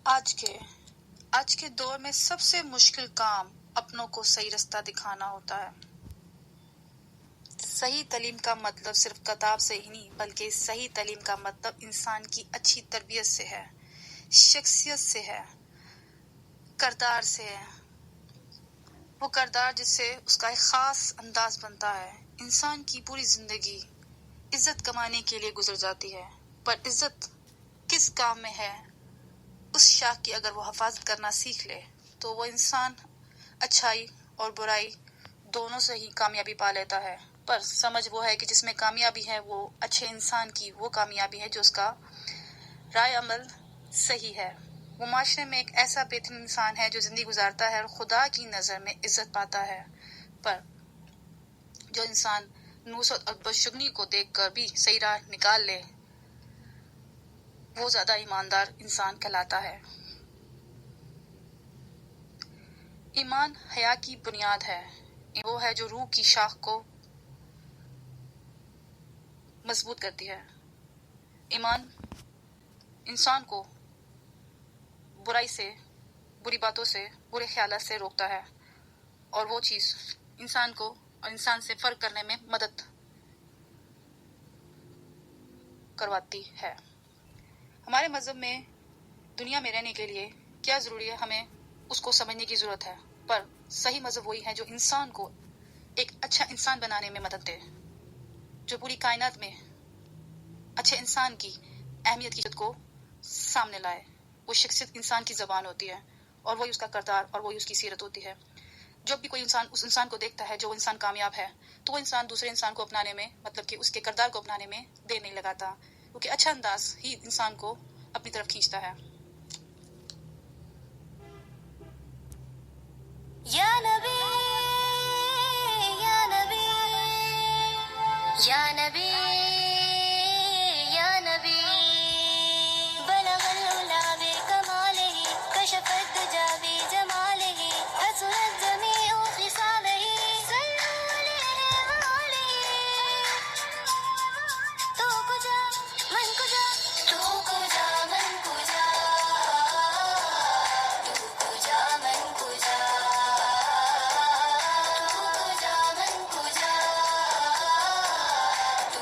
आज के दौर में सबसे मुश्किल काम अपनों को सही रास्ता दिखाना होता है। सही तालीम का मतलब सिर्फ किताब से ही नहीं, बल्कि सही तालीम का मतलब इंसान की अच्छी तरबियत से है, शख्सियत से है, किरदार से है। वो किरदार जिससे उसका एक खास अंदाज बनता है। इंसान की पूरी जिंदगी इज्जत कमाने के लिए गुजर जाती है, पर इज्जत किस काम में है, उस शाख की अगर वो हिफाजत करना सीख ले तो वो इंसान अच्छाई और बुराई दोनों से ही कामयाबी पा लेता है। पर समझ वो है कि जिसमें कामयाबी है वो अच्छे इंसान की वो कामयाबी है जो उसका राय अमल सही है। वो माशरे में एक ऐसा बेहतरीन इंसान है जो जिंदगी गुजारता है और खुदा की नज़र में इज्जत पाता है। पर जो इंसान नुसरत और बदशगुनी को देखकर भी सही राह निकाल ले वो ज्यादा ईमानदार इंसान कहलाता है। ईमान हया की बुनियाद है। वो है जो रूह की शाख को मजबूत करती है। ईमान इंसान को बुराई से, बुरी बातों से, बुरे ख्यालों से रोकता है और वो चीज इंसान को और इंसान से फर्क करने में मदद करवाती है। हमारे मजहब में दुनिया में रहने के लिए क्या जरूरी है, हमें उसको समझने की जरूरत है। पर सही मजहब वही है जो इंसान को एक अच्छा इंसान बनाने में मदद दे, जो पूरी कायनात में अच्छे इंसान की अहमियत की को सामने लाए। वो शख्सियत इंसान की जबान होती है और वही उसका किरदार और वही उसकी सीरत होती है। जब भी कोई इंसान उस इंसान को देखता है जो इंसान कामयाब है तो वो इंसान दूसरे इंसान को अपनाने में, मतलब कि उसके किरदार को अपनाने में देर नहीं लगाता, क्योंकि अच्छा अंदाज ही इंसान को अपनी तरफ खींचता है। या नबी या नबी या नबी या नबी बलगल उला बे कमालिही कशफत दुजा बे जमालिही हसनत जमीउ खिसालिही सल्लु अलैहि व आलिही तो कुजा मन कुजा तो कुजा मन कुजा तो कुजा मन कुजा तो कुजा मन कुजा तो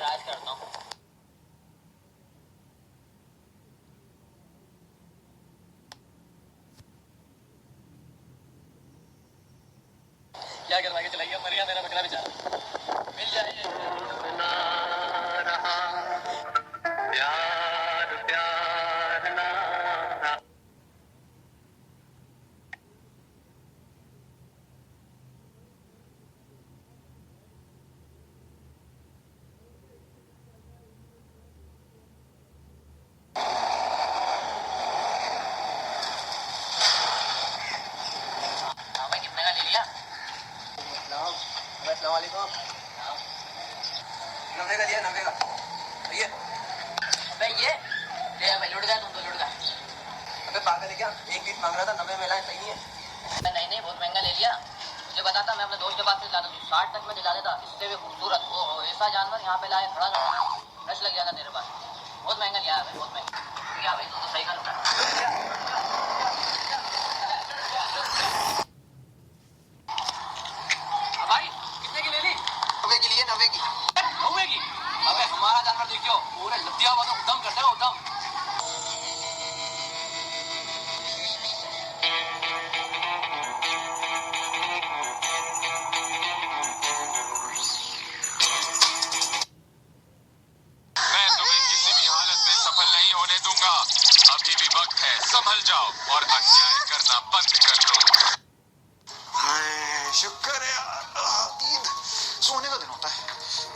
राज करता हूँ। क्या करवा के चलाइए, मर गया मेरा बकरा बेचारा। मिल जाए प्यार प्यार ना भाई कितने का ले लिया? अस्सलामुअलैकुम। 90 का दिया, 90 का। ये अबे ये ले भाई, लुट गया तुम तो, लुट गया। अबे पागल है क्या? एक पीस मांग रहा था, 90 में लाया, सही नहीं है? नहीं नहीं, बहुत महंगा ले लिया। मुझे बताता, मैं अपने दोस्त के पास से दिलाता, 60 तक में दिला देता। इससे भी खूबसूरत वो ऐसा जानवर यहाँ पे लाए खड़ा था, रश लग जाता तेरे पास। बहुत महंगा लिया है भाई, बहुत महंगा लिया भाई, तू तो सही कर। भाई कितने की ले ली? 90 की लिए, 90 की। 90 की? अबे हमारा जानवर देखियो, पूरे लतिया हुआ तो उदम करते हो, उदम। मैं तुम्हें किसी भी हालत में सफल नहीं होने दूंगा। अभी भी वक्त है, संभल जाओ और अन्याय करना बंद कर दो। हाय, शुक्र है यार, ईद सोने का दिन होता है।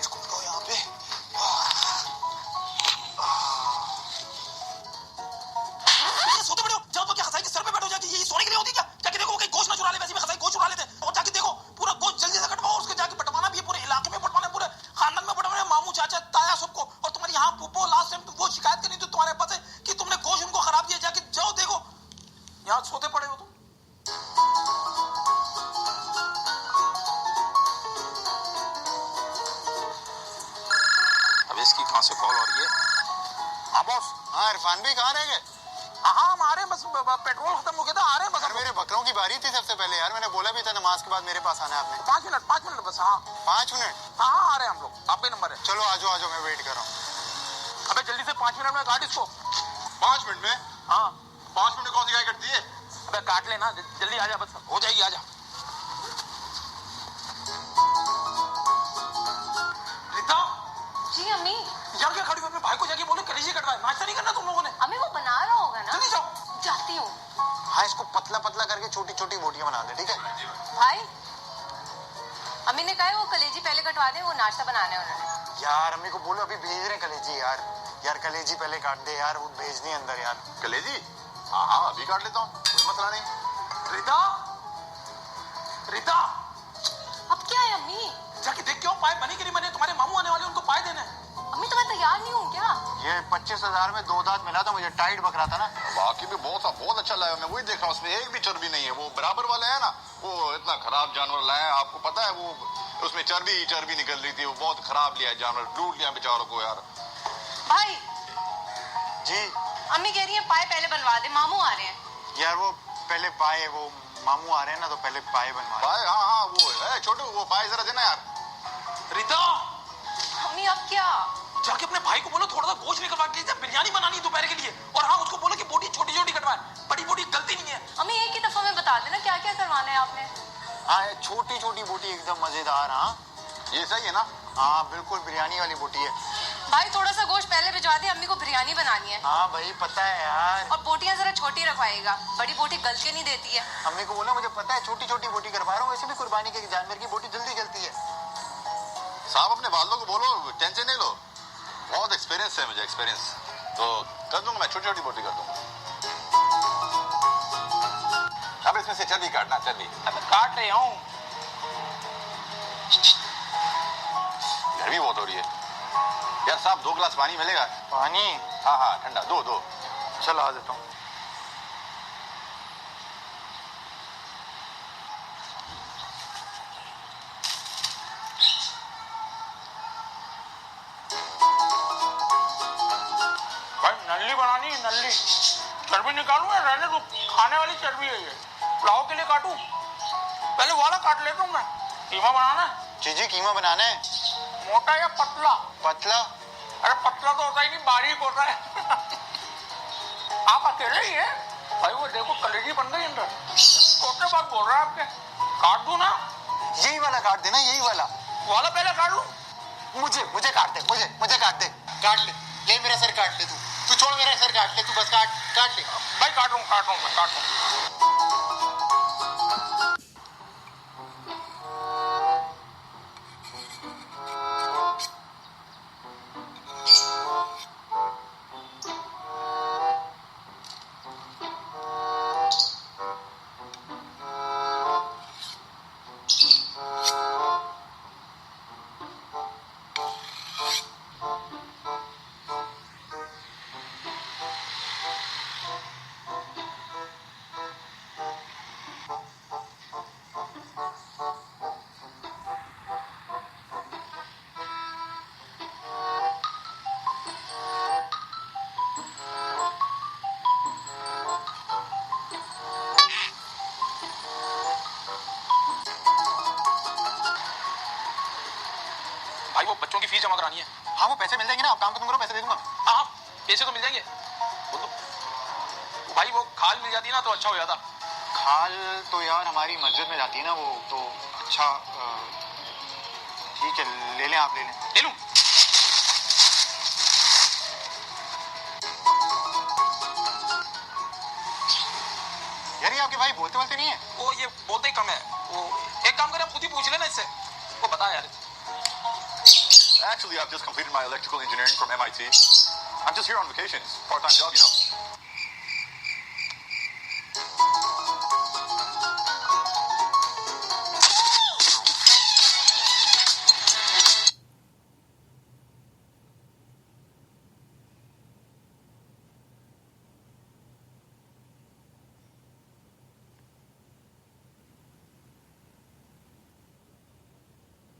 इसको लगाओ यहाँ पे। सोते पड़े हो, जाओ तो क्या खसाई के सर पे बैठो जाके, ये सोने के लिए होती क्या? जाके देखो कहीं गोश्त ना चुरा ले, वैसे भी खसाई गोश्त चुरा लेते हैं। और जाके देखो पूरा गोश्त जल्दी से कटवाओ, उसके जाके बंटवाना भी है, पूरे इलाके में बंटवाना है, पूरे खानदान में बंटवाना है, मामू चाचा ताया सबको। और तुम्हारी यहाँ फूफो लास्ट टाइम वो शिकायत करी तो तुम्हारे पास है कि तुमने गोश्त उनको खराब दिया। जाके जाओ देखो, यहाँ सोते पड़े हो तुम। अब इसकी कहाँ से कॉल हो रही है? हाँ बॉस। हाँ इरफान भाई कहाँ रह गए? हाँ हम आ रहे हैं, बस पेट्रोल खत्म हो गया था, आ रहे हैं बस। यार मेरे बकरों की बारी थी सबसे पहले यार, मैंने बोला भी था नमाज के बाद मेरे पास आना है आपने। 5 मिनट बस। हाँ 5 मिनट? हाँ हाँ आ रहे हैं हम लोग, आप ही नंबर है। चलो आजो आजो, मैं वेट कर रहा हूँ। अबे जल्दी से 5 मिनट में काट इसको। 5 मिनट में? हाँ 5 मिनट कौन सी गाय कटती है? अबे काट लेना, जल्दी आ जा, बस हो जाएगी, आ जा। रीता जी अम्मी। यार क्या खड़ी हुई, अपने भाई को जाके बोलो कलेजी कट रहा है, नाश्ता नहीं करना तुम लोगों ने? अम्मी वो बना रहा होगा ना। जल्दी जाओ। जाती हूँ। हाँ इसको पतला पतला करके छोटी छोटी बोटियां बना दे, ठीक है? भाई अम्मी ने कहा है वो कलेजी पहले कटवा दे, वो नाश्ता बनाना है उन्होंने। यार अम्मी को बोलो अभी भेज रहे हैं कलेजी। यार कलेजी पहले काट दे यार, वो भेज दी अंदर यार। कलेजी? हाँ हाँ अभी काट लेता हूँ, कोई मसला नहीं। रीता रीता अब क्या है अम्मी? जाके देख क्यों, पाए बनी कि नहीं बने? तुम्हारे मामू आने वाले, उनको पाए देने। अम्मी तो मैं तैयार नहीं हूँ क्या? ये 25,000 में 2 दांत मिला था मुझे, टाइट बकरा था ना। बाकी भी बहुत अच्छा लाया, मैं वही देख रहा हूँ, उसमें एक भी चर्बी नहीं है। वो बराबर वाला है ना, वो इतना खराब जानवर लाया है, आपको पता है वो उसमें चर्बी निकल रही थी, वो बहुत खराब लिया है जानवर, लूट लिया बेचारों को यार। भाई जी अम्मी कह रही है पाए पहले बनवा दे, मामू आ रहे हैं। यार वो पहले पाए, वो मामू आ रहे हैं ना, तो पहले पाए बनवा। पाए? हाँ हाँ वो है छोटू, वो पाए जरा देना यार। रीता अम्मी अब क्या? जाके अपने भाई को बोलो थोड़ा सा गोश्त निकलवा के दे, बिरयानी बनानी है दोपहर के लिए। और हाँ उसको बोलो कि बोटी छोटी छोटी कटवाए, बड़ी बोटी गलती नहीं है। अम्मी एक ही दफा में बता देना क्या क्या करवाना है आपने। हाँ छोटी छोटी बोटी एकदम मजेदार। हाँ ये सही है ना? हाँ बिल्कुल बिरयानी वाली बोटी है। भाई थोड़ा सा गोश्त पहले भिजवा दे, अम्मी को बिरयानी बनानी है। हाँ भाई पता है यार। और बोटियां जरा छोटी रखवाएगा, बड़ी बोटी गल के नहीं देती है। अम्मी को बोला मुझे पता है, छोटी छोटी बोटी करवा रहा हूँ, वैसे भी कुर्बानी के जानवर की बोटी जल्दी जलती है। साहब अपने वालों को बोलो टेंशन नहीं लो, बहुत एक्सपीरियंस है मुझे, एक्सपीरियंस तो कर दूंगा मैं, छोटी छोटी बोटी कर दूंगा। अब इसमें से चर्बी काटना, चर्बी। अबे काट रही हूँ। गर्मी बहुत हो रही है यार। साहब 2 गिलास पानी मिलेगा? पानी? हाँ हाँ ठंडा, दो। चलो आ देता हूँ। भाई नल्ली बनानी है, नल्ली। चर्बी निकालू या रहने दो? खाने वाली चर्बी है ये। पुलाव के लिए काटू? पहले वाला काट लेता हूँ मैं। कीमा बनाना है? जी कीमा बनाना है। मोटा या पतला? पतला? अरे पतला तो होता ही नहीं, बारीक होता है। आप अकेले ही हैं भाई? वो देखो कलेजी बन गई अंदर। छोटे बात बोल रहा है आपके। काट दूं ना? यही वाला काट देना, यही वाला वाला पहले काट लूं? मुझे काट दे, मुझे काट दे। काट ले, ले मेरा सर काट ले। तू छोड़ मेरा सर काट ले, तू बस काट ले। भाई काट रहा हूँ। भाई वो बच्चों की फीस जमा करानी है। हाँ वो पैसे मिल जाएंगे ना, आप काम तो तुम करो, पैसे दे दूंगा। हाँ पैसे तो मिल जाएंगे। बोल दो भाई, वो खाल मिल जाती ना तो अच्छा हो जाता। खाल तो यार हमारी मस्जिद में जाती है ना, वो तो अच्छा। ठीक है, ले लें, आप ले लें। ले लूं? यार ये आपके भाई बोलते बोलते नहीं है? वो ये बोलते ही कम है। वो एक काम करें, आप खुद ही पूछ लेना इससे, वो बता यार। Actually, I've just completed my electrical engineering from MIT. I'm just here on vacations, part-time job, you know.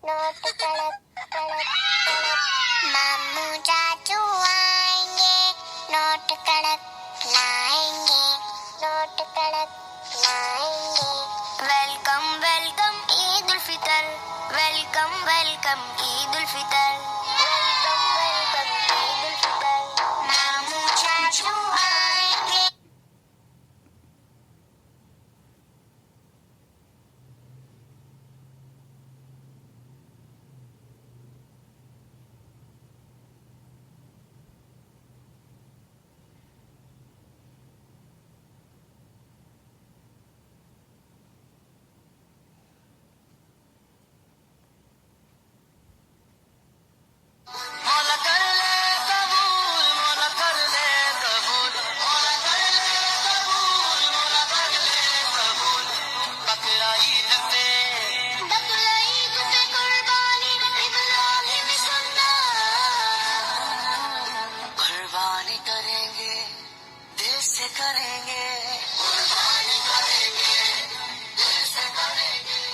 Note कड़क कड़क मामू चाचू आएंगे, नोट कड़क लाएंगे, नोट कड़क लाएंगे। Welcome welcome Eid ul Fitr, welcome welcome Eid ul Fitr, welcome welcome Eid ul Fitr. मामू चाचू आएंगे। मौला कर ले कबूल, मौला कर ले कबूल, मौला कर ले कबूल, मौला कर ले कबूल। बकरा ईद पे बकरा ईद पे कुर्बानी इब्राहिम सुन्ना, कुर्बानी करेंगे, दिल से करेंगे, कुर्बानी करेंगे, दिल से करेंगे।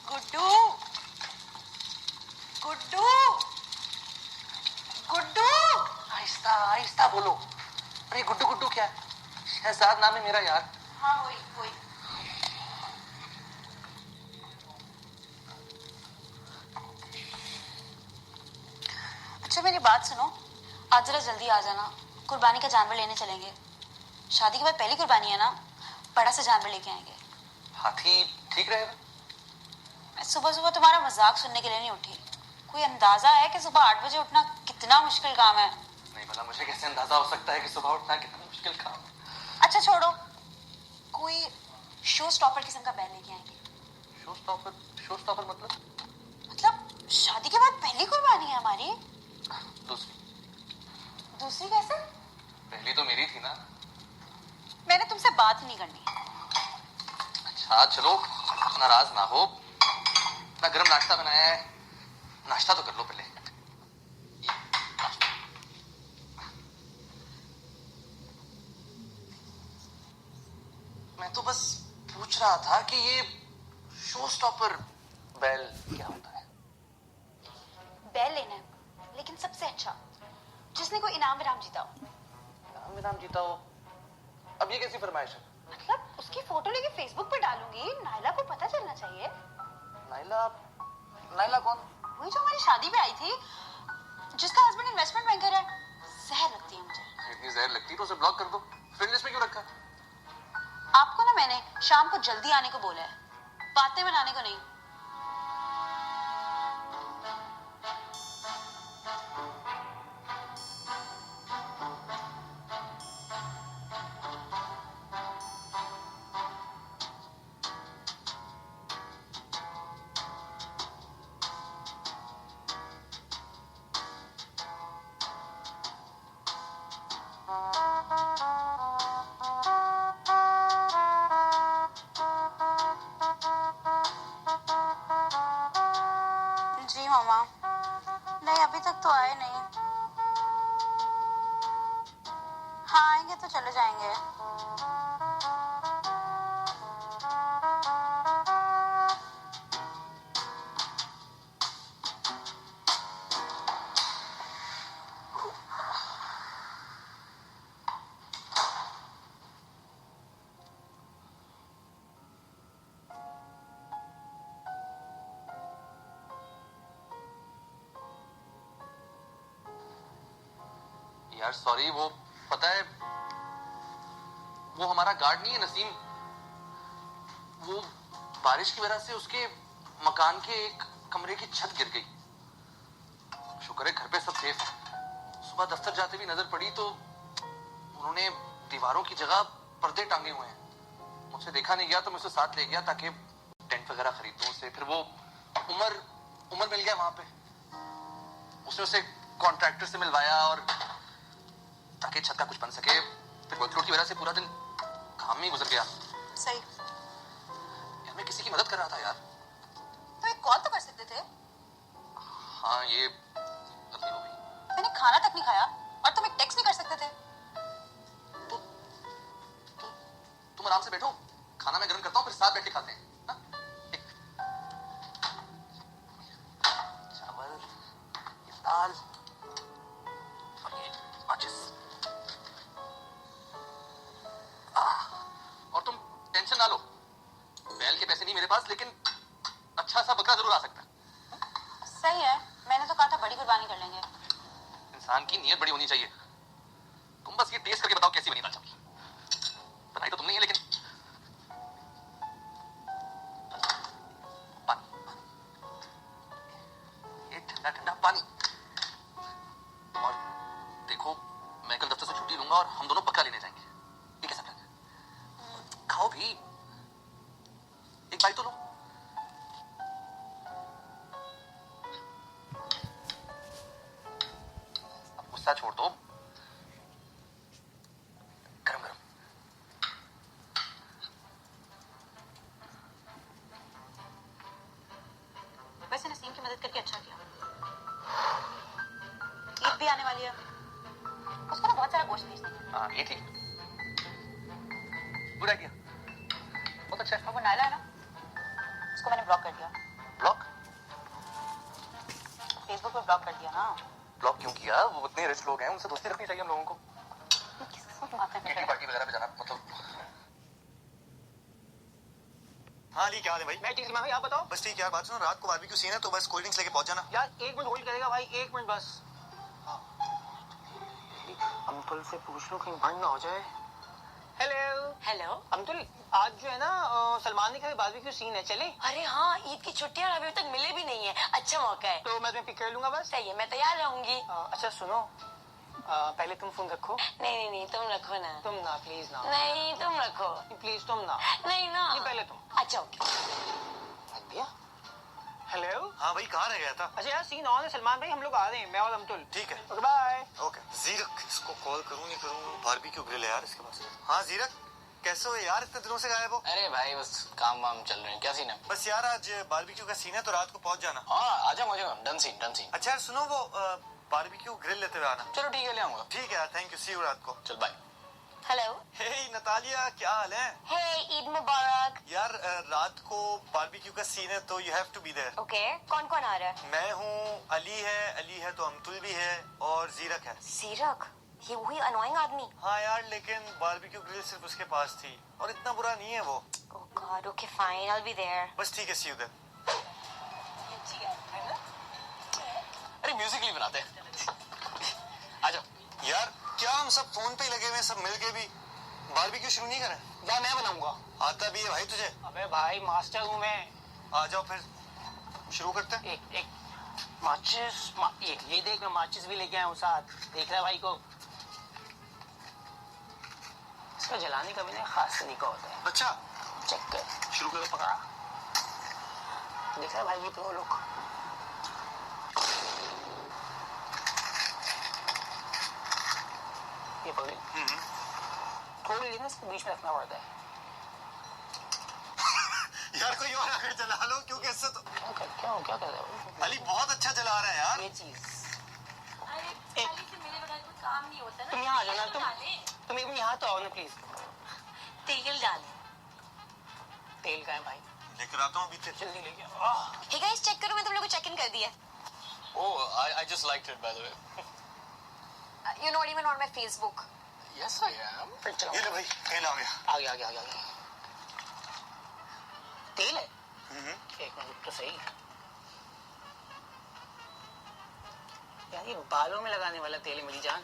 गुड्डू, गुड्डू, गुड्डू। आहिस्ता आहिस्ता बोलो। अरे गुड्डू गुड्डू क्या है? शहजाद नाम है मेरा यार। हाँ वही वही। अच्छा मेरी बात सुनो, आज जरा जल्दी आ जाना, कुर्बानी का जानवर लेने चलेंगे। शादी के बाद पहली कुर्बानी है ना, बड़ा सा जानवर लेके आएंगे। हाथी ठीक रहेगा? मैं सुबह सुबह तुम्हारा मजाक सुनने के लिए नहीं उठी। कोई अंदाजा है कि सुबह 8 बजे उठना कितना मुश्किल काम है? नहीं भला मुझे कैसे अंदाजा हो सकता है कि सुबह उठना कितना मुश्किल काम है? अच्छा छोड़ो, कोई शो स्टॉपर किस्म का बैल लेके आएंगे। शो स्टॉपर मतलब शादी के बाद पहली कुर्बानी है हमारी। दूसरी दूसरी कैसे? पहली तो मेरी थी ना। मैंने तुमसे बात ही नहीं करनी। अच्छा चलो, नाराज ना हो। ना गरम नाश्ता बनाया है, नाश्ता तो कर लो पहले। मैं तो बस पूछ रहा था कि ये शो स्टॉपर बैल क्या होता है? राम विराम जीता हो। राम जीता हो, अब ये कैसी फरमाइश है? मतलब उसकी फोटो लेके फेसबुक पे डालूंगी, नायला को पता चलना चाहिए। नाइला? नाइला कौन? वही जो हमारी शादी पे आई थी, जिसका हस्बैंड इन्वेस्टमेंट बैंकर है। जहर लगती है मुझे। इतनी जहर लगती है तो उसे ब्लॉक कर दो। फ्रेंड लिस्ट में क्यों रखा? आपको ना मैंने शाम को जल्दी आने को बोला है, बातें बनाने को नहीं। जी मामा, नहीं अभी तक तो आए नहीं। हाँ आएंगे तो चले जाएंगे। यार सॉरी, वो पता है वो हमारा गार्ड नहीं है नसीम, वो बारिश की वजह से उसके मकान के एक कमरे की छत गिर गई। शुक्र है घर पे सब सेफ है। सुबह दफ्तर जाते भी नजर पड़ी तो उन्होंने दीवारों की जगह पर्दे टांगे हुए हैं। मुझसे देखा नहीं गया तो मैं उसे साथ ले गया ताकि टेंट वगैरह खरीद दूं उसे। फिर वो उमर मिल गया वहां पे, उसने उसे कॉन्ट्रैक्टर से मिलवाया और ताकि छत का कुछ बन सके। फिर वर्कलोड की वजह से पूरा दिन काम में ही गुजर गया। सही। यार मैं किसी की मदद कर रहा था यार। तो एक कॉल तो कर सकते थे। हाँ ये गलती हो गई। मैंने खाना तक नहीं खाया और तुम एक टेक्स्ट नहीं कर सकते थे। तुम आराम से बैठो, खाना मैं गर्म करता हूँ फिर साथ बैठ के खाते हैं। हाँ? चावल, ये दाल और ये माचिस। और तुम टेंशन ना लो, बैल के पैसे नहीं मेरे पास, लेकिन अच्छा सा बकरा जरूर आ सकता है। सही है, मैंने तो कहा था बड़ी कुर्बानी कर लेंगे। इंसान की नीयत बड़ी होनी चाहिए। तुम बस ये टेस्ट करके बताओ कैसी बनी दाल चावल। बनाई तो तुमने ही है, लेकिन पानी, ये ठंडा ठंडा पानी। और देखो मैं कल दफ्तर से छुट्टी लूंगा और हम दोनों बकरा लेने जाएंगे। ये कैसा प्लान है? खाओ भी, एक बाइट तो लो। अब गुस्सा छोड़ दो, गरम गरम। वैसे नसीम की मदद करके अच्छा किया। ईद भी आने वाली है, उसको ना बहुत सारा गोश्त भेज देंगे। हाँ ये ठीक, गुड आइडिया, बहुत अच्छा है। और वो नायला है ना, उसको मैंने ब्लॉक कर दिया। ब्लॉक? फेसबुक पे ब्लॉक कर दिया। हाँ ब्लॉक क्यों किया? वो उतने रिच लोग हैं, उनसे दोस्ती रखनी चाहिए हम लोगों को। किटी पार्टी वगैरह पे जाना मतलब। हाँ अली क्या हाल है भाई? मैं ठीक भाई, आप बताओ। बस ठीक यार, बात सुनो, रात को बारबेक्यू सीन है तो बस कोल्ड ड्रिंक्स लेके पहुंच जाना। यार एक मिनट होल्ड करेगा भाई, एक मिनट बस। अंकुल से पूछ लो कहीं बंद ना हो जाए। Hello hello. अंकुल, आज जो है ना सलमान ने कहा बारबेक्यू सीन है, चले? अरे हाँ, ईद की छुट्टियां अभी तक मिले भी नहीं है, अच्छा मौका है। तो मैं तुम्हें पिक कर लूंगा बस। सही है, मैं तैयार रहूंगी। अच्छा सुनो, पहले तुम फोन रखो। नहीं तुम रखो ना। तुम ना प्लीज ना। नहीं तुम रखो। प्लीज तुम ना। नहीं ना। नहीं पहले तुम। अच्छा ओके। भैया हेलो। हाँ भाई कहाँ रह गया था? अच्छा यार सीन ऑन है सलमान भाई, हम लोग आ रहे हैं, मैं और अमतुल। ठीक है ओके बाय। ओके। जीरक, इसको कॉल करूँ नहीं करूँ? बारबेक्यू ग्रिल है यार इसके पास। हाँ जीरक, कैसे हो यार, इतने दिनों से गायब हो? अरे भाई बस काम वाम चल रहे हैं। क्या सीन है? बस यार आज बारबेक्यू का सीन है तो रात को पहुंच जाना। हाँ आ जाऊंगा, डन सीन डन सीन। अच्छा यार सुनो, वो बारबेक्यू ग्रिल लेते हुए आना। चलो ठीक है, ले आऊंगा। ठीक है यार, थैंक यू, सी यू रात को। चल बाय। हेलो। हे नतालिया, क्या हाल है? हे ईद मुबारक। यार रात को बारबेक्यू का सीन है तो you have to be there. Okay, कौन कौन आ रहा है? मैं हूँ, अली है तो अमतुल भी है और जीरक है। सीरक? ये वही अनोइंग आदमी। हाँ यार, लेकिन बारबेक्यू ग्रिल सिर्फ उसके पास थी और इतना बुरा नहीं है वो। Oh God, okay fine, I will be there. बस ठीक है, सी यू देयर। अरे म्यूजिक नहीं बनाते आ जाओ। यार क्या हम सब फोन पे ही लगे हुए हैं, सब मिलके भी बारबेक्यू शुरू नहीं करें? या मैं बनाऊंगा। आता भी है भाई तुझे? अबे भाई मास्टर हूँ मैं। आ जाओ फिर शुरू करते हैं। एक माचिस, ये देख मैं माचिस भी लेके आया हूँ साथ। देख रहा है भाई को, इसका जलाने का भी ना खास तरीका होता है। अच्छा चेक कर, शुरू करो। पकड़ा, देख रहा है भाई ये प्रो लुक। ये पकड़ी, थोड़ी देर ना इसको बीच में रखना पड़ता है। यार कोई और आकर जला लो, क्योंकि इससे तो क्या कर रहे हो? अली बहुत अच्छा जला रहा है यार। ये चीज मेरे बगैर कोई काम नहीं होता ना। तुम यहाँ आ जाना, तुम एक मिनट यहाँ तो आओ ना प्लीज। तेल डालें। तेल का है भाई, लेकर आता हूँ अभी तेल। जल्दी लेके आओ। हे गाइस चेक करो, मैं तुम लोगों को चेक इन कर दिया। Oh, I just liked it by the way. You're not even on my Facebook. Yes, I am. फिर चलो। ये ले भाई, तेल आ गया। आ गया। तेल है? एक मिनट तो सही। यार ये बालों में लगाने वाला तेल है मेरी जान।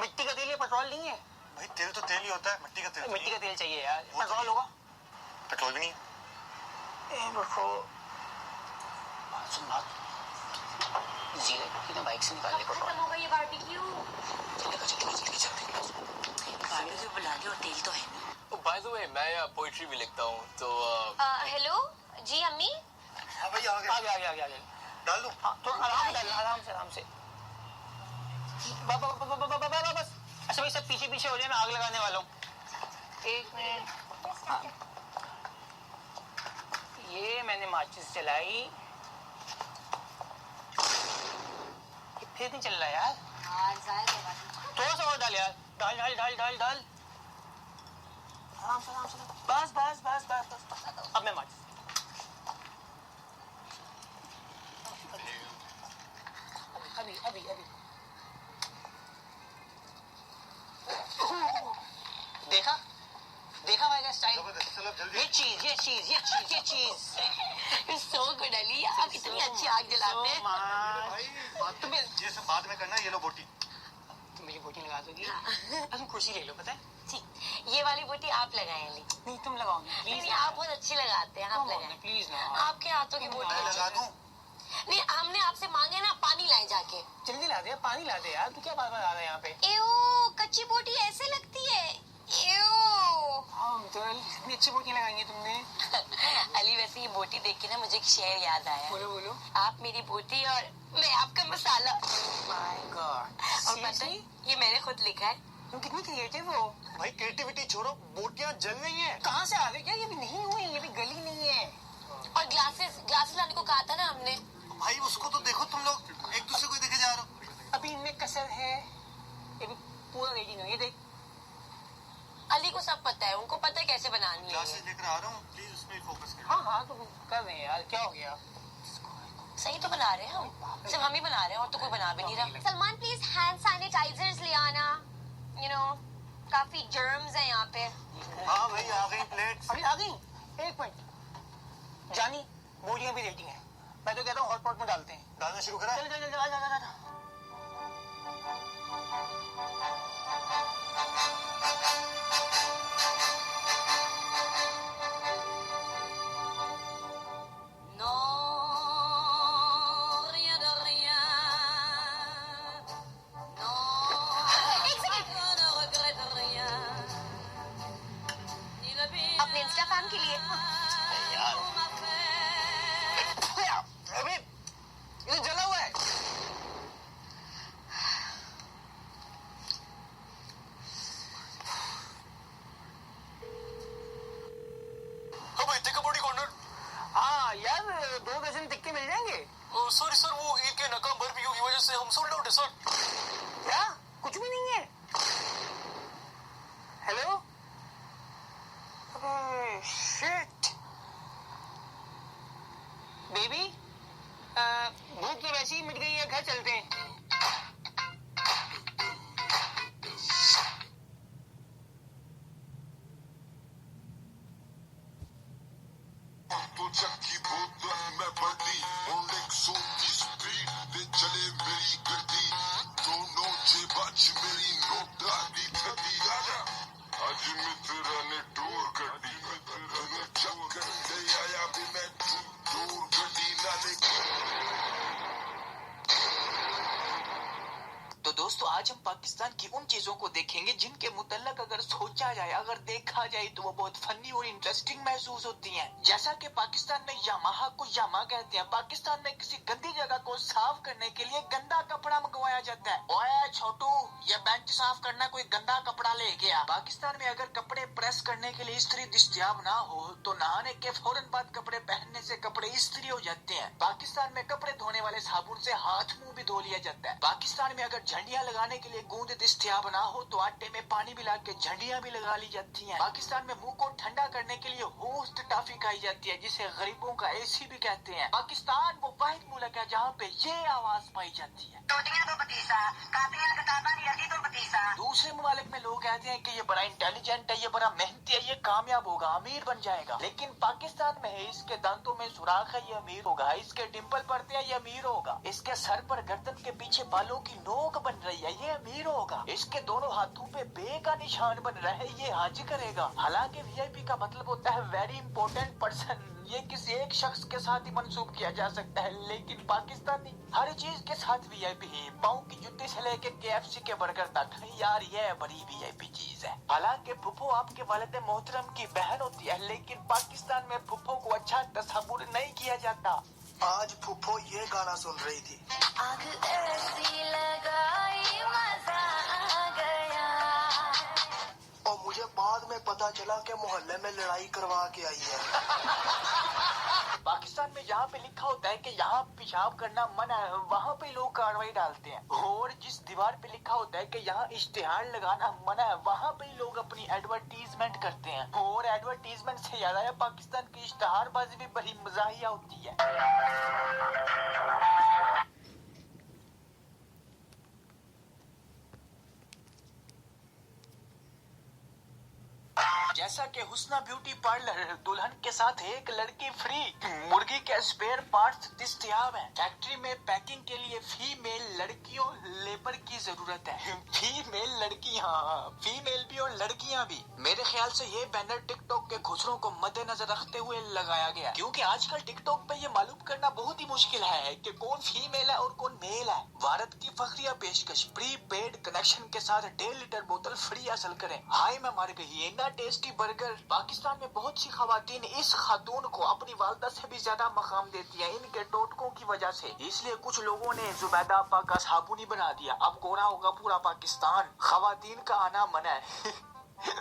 मिट्टी का तेल है, पेट्रोल नहीं है। भाई तेल तो तेल ही होता है, मिट्टी का तेल मिट्टी का नहीं तेल चाहिए यार। वो पेट्रोल चाहिए। होगा? पेट्रोल भी नहीं है। पेट्रोल सुन बात, जीरे की ना बाइक से निकाल ले पेट्रोल। होगा ये बारबेक्यू। बारबेक्यू बुला ले और तेल तो है। Oh, by the way, मैं पोइट्री भी लिखता हूँ तो हेलो जी अम्मी। हाँ भाई आ गया। आ गया। डाल दूँ? हाँ तो आराम से। बस। अच्छा भाई सब पीछे हो जाए, मैं आग लगाने वाला हूँ। एक मिनट। हाँ। ये मैंने माचिस जलाई, ये फिर नहीं चल रहा यार। थोड़ा सा और डाल यार, डाल। आराम से। बस। अब मैं माचिस। अभी। देखा भाई का स्टाइल। जबरदस्त, चलो जल्दी। ये चीज। सो गुड अली, आप इतनी अच्छी आग जलाते हैं। भाई ये सब बाद में करना है। ये लो बोटी। तुम मेरी बोटी लगा दोगी? तुम कुर्सी ले लो, पता है? ये वाली बोटी आप लगाएं अली। नहीं तुम लगाओ ना प्लीज। नहीं आप बहुत अच्छी लगाते हैं, आप लगाएं प्लीज ना। आपके हाथों की बोटी मैं लगा दूँ? नहीं, हमने आपसे मांगे ना पानी लाए जाके। जल्दी ला दे, पानी ला दे यार। तू क्या बार आ रहा है यहाँ पे? एओ, कच्ची बोटी ऐसे लगती है। एओ। हाँ तो इतनी अच्छी बोटियां लगाएंगे तुमने। अली वैसे ये बोटी देख के ना मुझे एक शेर याद आया। बोलो। आप मेरी बोटी और मैं आपका मसाला। My God. और पता है ये मैंने खुद लिखा है। तुम कितनी क्रिएटिव हो। भाई क्रिएटिविटी छोड़ो, बोटियां जल रही हैं। कहाँ से आ गई? क्या ये भी नहीं हुई, ये भी गली नहीं है। और ग्लासेस लाने को कहा था ना हमने। भाई उसको तो देखो, तुम लोग एक दूसरे को देखे जा रहे हो। अभी इनमें कसर है, ये भी पूरा रेडी नहीं है। देख अली को सब पता है, उनको पता है कैसे बनानी है। क्लासेस लेकर आ रहा हूँ, प्लीज उसमें फोकस करो। हाँ तो कर रहे हैं यार, क्या हो गया? सही तो बना रहे हैं हम, सिर्फ हम ही बना रहे हैं और तो कोई बना भी नहीं रहा। सलमान प्लीज हैंड सैनिटाइजर्स ले आना। काफी जर्म्स हैं यहाँ पे। हाँ भाई आ गई प्लेट्स। अभी आ गई। एक मिनट जानी, बोटियां भी रेडी हैं। मैं तो कहता हूँ हॉटपॉट में डालते हैं। डालना शुरू करा? चल आ। अपने इंस्टा फैम के लिए। अबे ये जला हुआ है। हाँ यार 2 डजन टिक्के मिल जाएंगे। सॉरी सर, वो एक के नाकाम बारबेक्यू की वजह से हम सोल्ड आउट है सर। क्या? कुछ भी नहीं है? हेलो? अबे शिट बेबी, भूख तो वैसे ही मिट गई है, घर चलते हैं। चले मेरी गड्डी दोनों जेबा च मेरी नोटा दी थदी आजा आज मित्रा ने टूर गड्डी मित्रा चक्कर दे आया भी मैं टूर गड्डी नाले तो दोस्तों आज हम पाकिस्तान की उन चीजों को देखेंगे जिनके मुतल्लक अगर सोचा जाए, अगर देखा जाए तो वो बहुत फनी और इंटरेस्टिंग महसूस होती हैं। जैसा कि पाकिस्तान में यामाहा को यामा कहते हैं। पाकिस्तान में किसी गंदी जगह को साफ करने के लिए गंदा कपड़ा मंगवाया जाता है। ओए छोटू, ये बेंच साफ करना कोई गंदा कपड़ा ले गया। पाकिस्तान में अगर कपड़े प्रेस करने के लिए इस्त्री दस्तयाब ना हो तो नहाने के फौरन बाद कपड़े पहनने से कपड़े इस्त्री हो जाते हैं। पाकिस्तान में कपड़े धोने वाले साबुन से हाथ मुंह भी धो लिया जाता है। पाकिस्तान में अगर झंडियां लगाने के लिए गूंद दस्तयाब ना हो तो आटे में पानी मिला के झंडियां भी लगा ली जाती हैं। पाकिस्तान में मुंह को ठंडा करने के लिए होस्ट टॉफी खाई जाती है जिसे गरीबों का एसी भी कहते हैं। पाकिस्तान वो वाहिद मुल्क है जहाँ पे ये आवाज पाई जाती है। दूसरे मुमालिक में लोग कहते हैं कि ये बड़ा इंटेलिजेंट है, ये बड़ा मेहनती है, ये कामयाब होगा, अमीर बन जाएगा। लेकिन पाकिस्तान में है इसके दांतों में सुराख है, ये अमीर होगा। इसके डिंपल पड़ते हैं, ये अमीर होगा। इसके सर पर गर्दन के पीछे बालों की नोक बन रही है, ये अमीर होगा। इसके दोनों हाथों पे बे का निशान बन रहा है, ये हज करेगा। हालांकि वीआईपी का मतलब होता है वेरी इंपॉर्टेंट पर्सन। ये किसी एक शख्स के साथ ही मंसूब किया जा सकता है, लेकिन पाकिस्तानी हर चीज के साथ वीआईपी है। पाँव की जुत्ती से लेके केएफसी के बर्गर तक, यार ये बड़ी वीआईपी चीज है। हालांकि फुफ्फो आपके वालिद मोहतरम की बहन होती है, लेकिन पाकिस्तान में फुफ्फो को अच्छा तस्वुर नहीं किया जाता। आज फुफ्फो ये गाना सुन रही थी। आग ऐसी लगाई मजा आ गया। और मुझे बाद में पता चला कि मोहल्ले में लड़ाई करवा के आई है। पाकिस्तान में जहाँ पे लिखा होता है कि यहाँ पेशाब करना मना है, वहाँ पे लोग कार्रवाई डालते हैं। और जिस दीवार पे लिखा होता है कि यहाँ इश्तिहार लगाना मना है, वहाँ पे लोग अपनी एडवर्टीजमेंट करते हैं। और एडवर्टीजमेंट से याद आया, पाकिस्तान की इश्तिहारबाजी भी बड़ी मजाहिया होती है। जैसा कि हुस्ना ब्यूटी पार्लर, दुल्हन के साथ एक लड़की फ्री, मुर्गी के स्पेयर पार्ट्स दस्तयाब हैं। फैक्ट्री में पैकिंग के लिए फीमेल लड़कियों लेबर की जरूरत है। फीमेल लड़कियां, फीमेल भी और लड़कियां भी। मेरे ख्याल से ये बैनर टिकटॉक के खुसरों को मद्देनजर रखते हुए लगाया गया, क्योंकि आजकल टिकटॉक पे ये मालूम करना बहुत ही मुश्किल है कि कौन फीमेल है और कौन मेल है। भारत की फखरिया पेशकश, प्री पेड कनेक्शन के साथ 1.5 लीटर बोतल फ्री हासिल करें। हाय मैं मर गई, इतना टेस्टी बर्गर। पाकिस्तान में बहुत सी खवातीन इस खातून को अपनी वालदा से भी ज्यादा मकाम देती हैं इनके टोटकों की वजह से। इसलिए कुछ लोगों ने जुबैदा आपा का साबुनी बना दिया। अब गोरा होगा पूरा पाकिस्तान। खवातीन का आना मना है।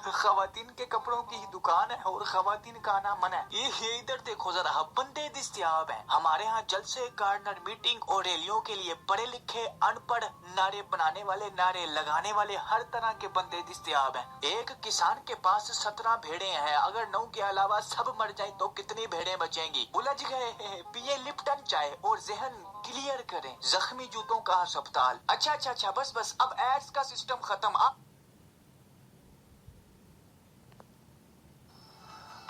खवातीन के कपड़ों की ही दुकान है और खवातीन का आना मना है। ये इधर देखो जरा, बंदे दस्तयाब हैं। हमारे यहाँ जलसे, गार्डनर, मीटिंग और रैलियों के लिए पढ़े लिखे, अनपढ़, नारे बनाने वाले, नारे लगाने वाले, हर तरह के बंदे दस्तयाब हैं। एक किसान के पास 17 भेड़े हैं। अगर 9 के अलावा सब मर जाए तो कितनी भेड़ें बचेंगी? उलझ गए हैं, पिए लिप्टन चाय और जहन क्लियर करें। जख्मी जूतों का अस्पताल। अच्छा, बस अब एड्स का सिस्टम खत्म।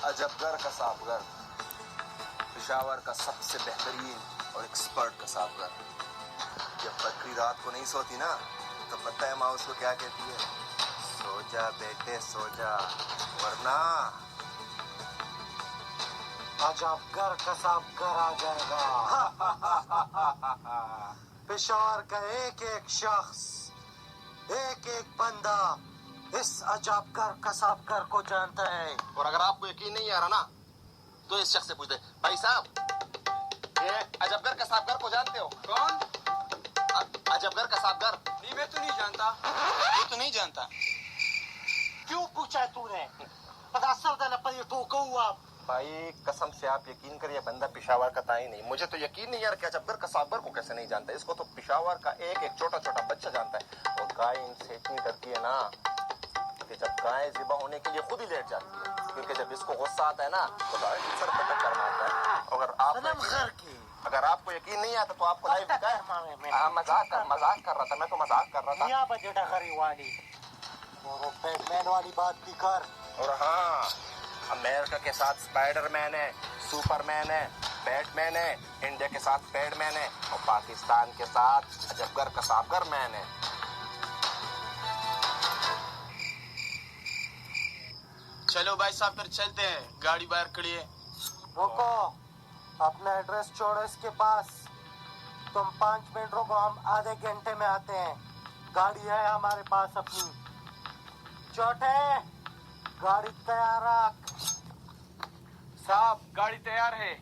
अजबगर कसाबगर, पेशावर का सबसे बेहतरीन और एक्सपर्ट कसाबगर। जब बकरी रात को नहीं सोती ना, तो पता है माँ उसको क्या कहती है? सो जा बेटे सो जा, वरना अजबगर कसाबगर आ जाएगा। पेशावर का एक एक शख्स, एक एक बंदा इस अजबगर कसाबगर को जानता है। और अगर आपको यकीन नहीं आ रहा ना, तो इस शख्स से पूछ दे। भाई साहब, ये अजबगर कसाबगर को जानते हो? कौन? अजबगर कसाबगर। नहीं, मैं तो नहीं जानता। ये तो नहीं जानता। क्यों पूछा तूने? पता सर पर ये तो कहूँ भाई कसम से आप यकीन करिए, बंदा पेशावर का था ही नहीं। मुझे तो यकीन नहीं यार कि अजबगर कसाबगर को कैसे नहीं जानता। इसको तो पेशावर का एक एक छोटा छोटा बच्चा जानता है। और गाय इनसे इतनी डरती है ना कि जब गाय ज़िबा होने के लिए खुद ही लेट जाती है, क्योंकि जब इसको गुस्सा आता है ना तो सर पे टक्कर मारता है। अगर आपको यकीन नहीं आता तो आपको लाइव दिखाए। मजाक कर रहा था, मैं तो मजाक कर रहा था। यहाँ बजेटा खरी वाली और बैटमैन वाली बात भी कर। और हाँ, अमेरिका के साथ स्पाइडरमैन है, सुपरमैन है, बैटमैन है, इंडिया के साथ पैडमैन है और पाकिस्तान के साथ अजबगर कसाबगर मैन है। चलो भाई साहब फिर चलते हैं, गाड़ी बाहर खड़ी है। रुको, अपना एड्रेस छोड़ो इसके पास। तुम 5 मिनट रुको, हम आधे घंटे में आते हैं। गाड़ी है हमारे पास अपनी। छोटे, गाड़ी तैयार रख। साहब गाड़ी तैयार है।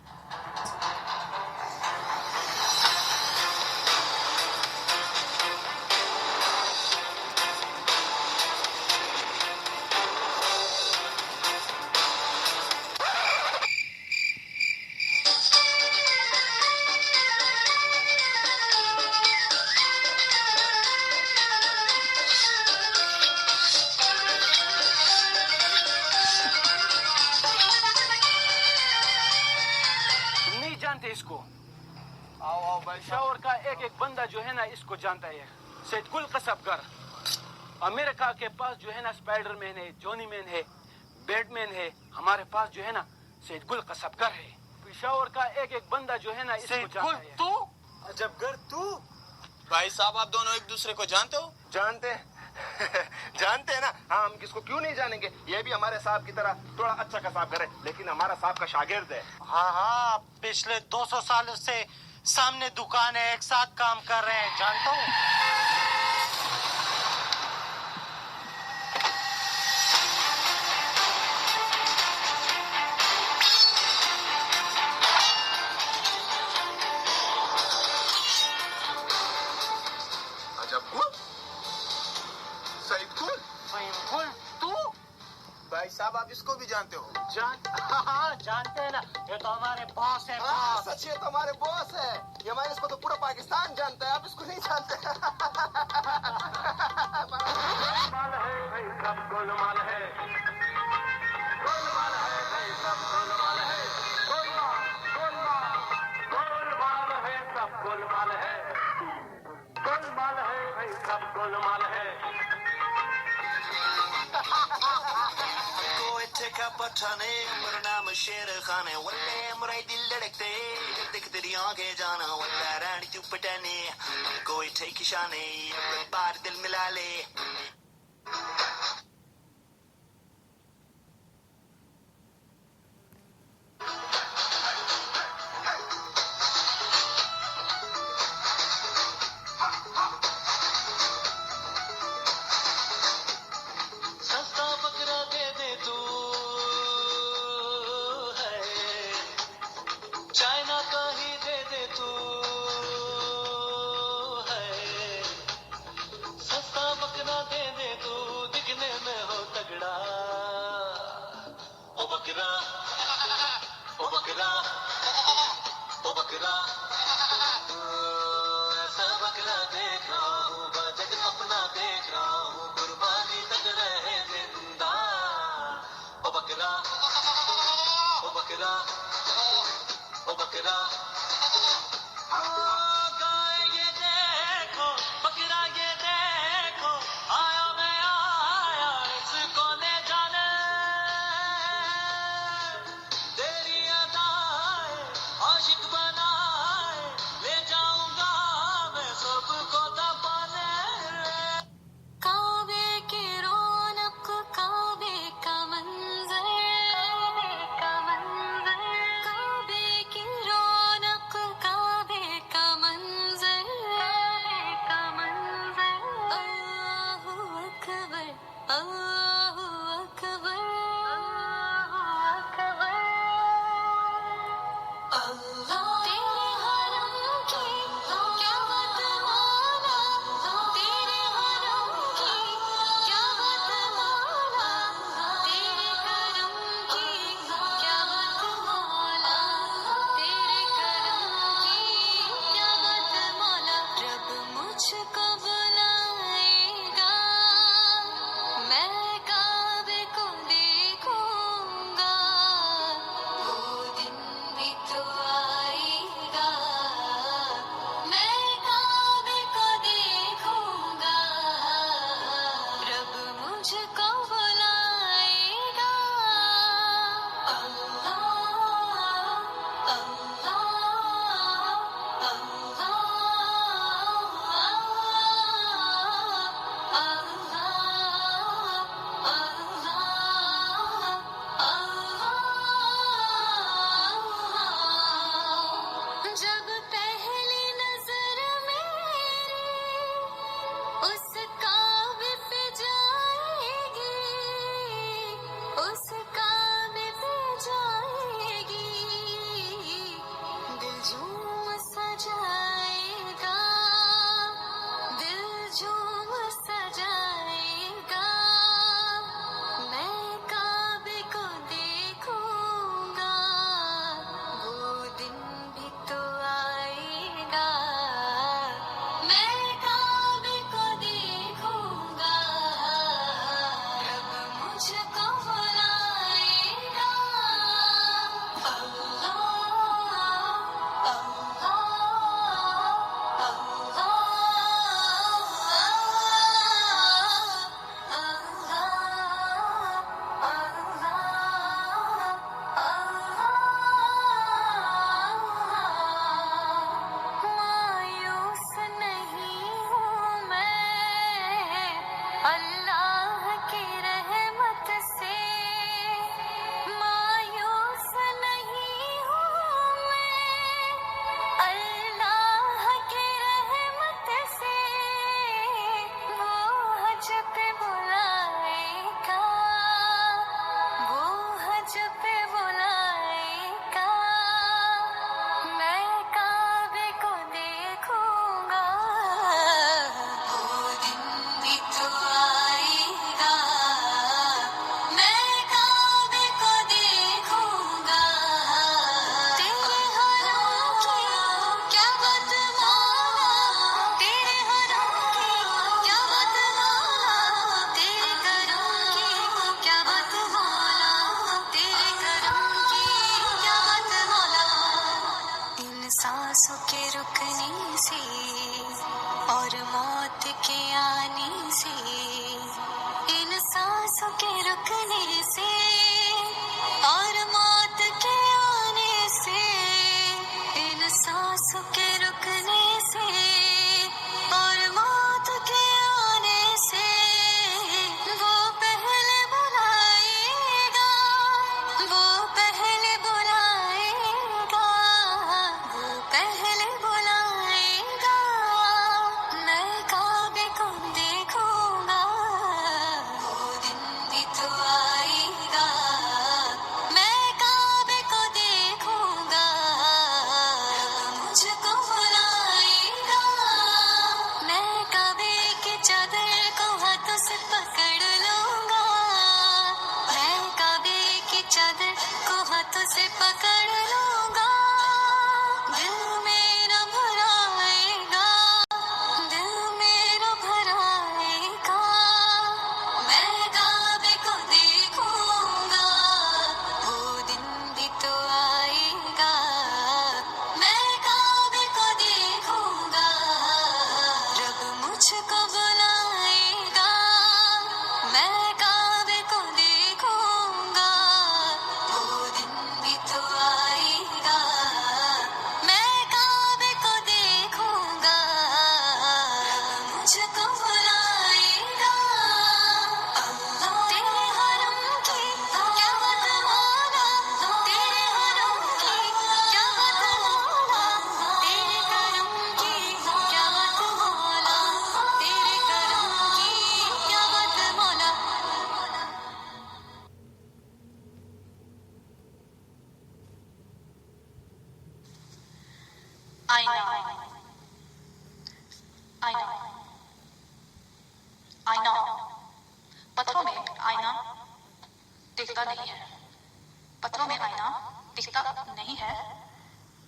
इसको आओ पेशावर का एक एक बंदा जो है ना इसको जानता है। सैयद गुल कसबगर। अमेरिका के पास जो है ना स्पाइडरमैन है, जॉनी मैन है, बैटमैन है। हमारे पास जो है ना सैयद गुल कसबगर है। पेशावर का एक एक बंदा जो है ना इसको जानता है। तू अजबगर तू। भाई साहब आप दोनों एक दूसरे को जानते हो? जानते जानते हैं ना। हाँ, हम किसको क्यों नहीं जानेंगे। ये भी हमारे साहब की तरह थोड़ा अच्छा कसाबगर है, लेकिन हमारा साहब का शागिर्द है। हाँ हाँ, पिछले 200 सालों से सामने दुकान है, एक साथ काम कर रहे हैं, जानता हूँ। भाई साहब आप इसको भी जानते हो? हाँ, जानते हैं ना, ये तो हमारे बॉस है। हाँ, सच है, तो हमारे बॉस है। ये हमारे, इसको तो पूरा पाकिस्तान जानता है, आप इसको नहीं जानते। गोलमाल है भाई, सब गोलमाल है। गोलमाल है भाई, सब गोलमाल है। गोलमाल गोलमाल है, सब गोलमाल है। गोलमाल है भाई, सब गोलमाल है। पठाने मेरा नाम शेर खान है। वल्ले मेरा दिल धड़कते जब देख तेरी आंखें जाना। वल्ला रानी तू पटाने कोई ठेकी शाने, बार दिल मिला ले। आईना, आईना, पत्थरों में आईना दिखता नहीं है, पत्थरों में आईना दिखता नहीं है,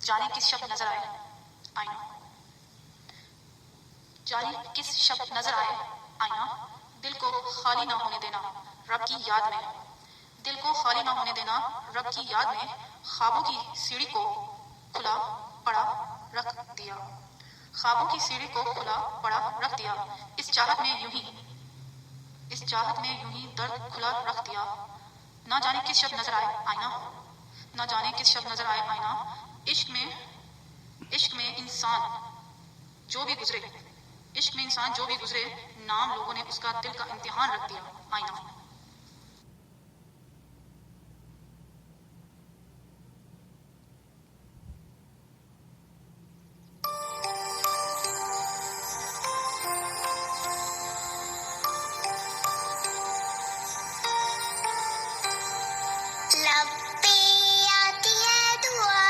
जाने किस शब्द नजर आए आईना, जाने किस शब्द नजर आए आईना, दिल को खाली ना होने देना रब की याद में, दिल को खाली ना होने देना रब की याद में, ख्वाबों की सीढ़ी को खुला पड़ा रख दिया, ख्वाबों की सीढ़ी को खुला पड़ा रख दिया, इस चाहत में यूं ही दर्द खुला रख दिया, ना जाने किस शब्द नजर आए आईना, ना जाने किस शब्द नजर आए आईना, इश्क में इंसान जो भी गुजरे, इश्क में इंसान जो भी गुजरे, नाम लोगों ने उसका दिल का इम्तिहान रख दिया आईना। लब पे आती है दुआ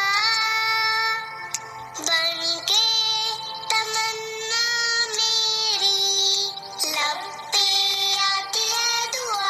बनके तमन्ना मेरी, लब पे आती है दुआ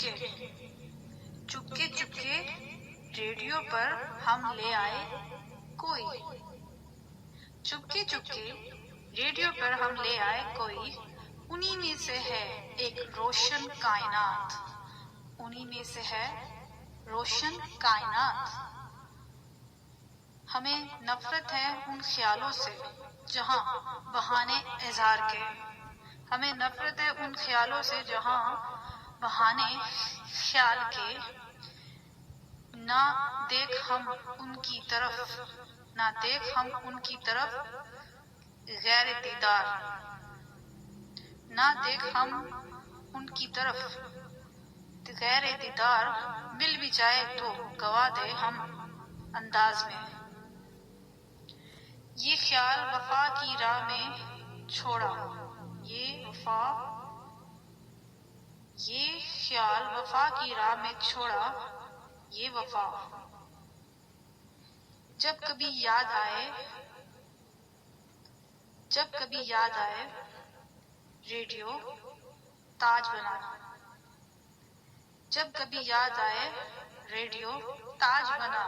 चुपके चुपके चुपके रेडियो पर हम ले आए कोई। चुपके चुपके रेडियो पर हम ले आए कोई, उन्हीं में से है एक रोशन कायनात, उन्हीं में से है रोशन कायनात। हमें नफरत है उन ख्यालों से जहां बहाने इज़हार के, हमें नफरत है उन ख्यालों से जहां बहाने ख्याल के। ना देख हम उनकी तरफ, ना देख हम उनकी तरफ गैर दीदार, ना देख हम उनकी तरफ गैर दीदार। मिल भी जाए तो गवा दे हम अंदाज में। ये ख्याल वफा की राह में छोड़ा, ये ख्याल वफा की राह में छोड़ा, ये वफा। जब कभी याद आए, जब कभी याद आए रेडियो ताज बनाना, जब कभी याद आए रेडियो ताज बना।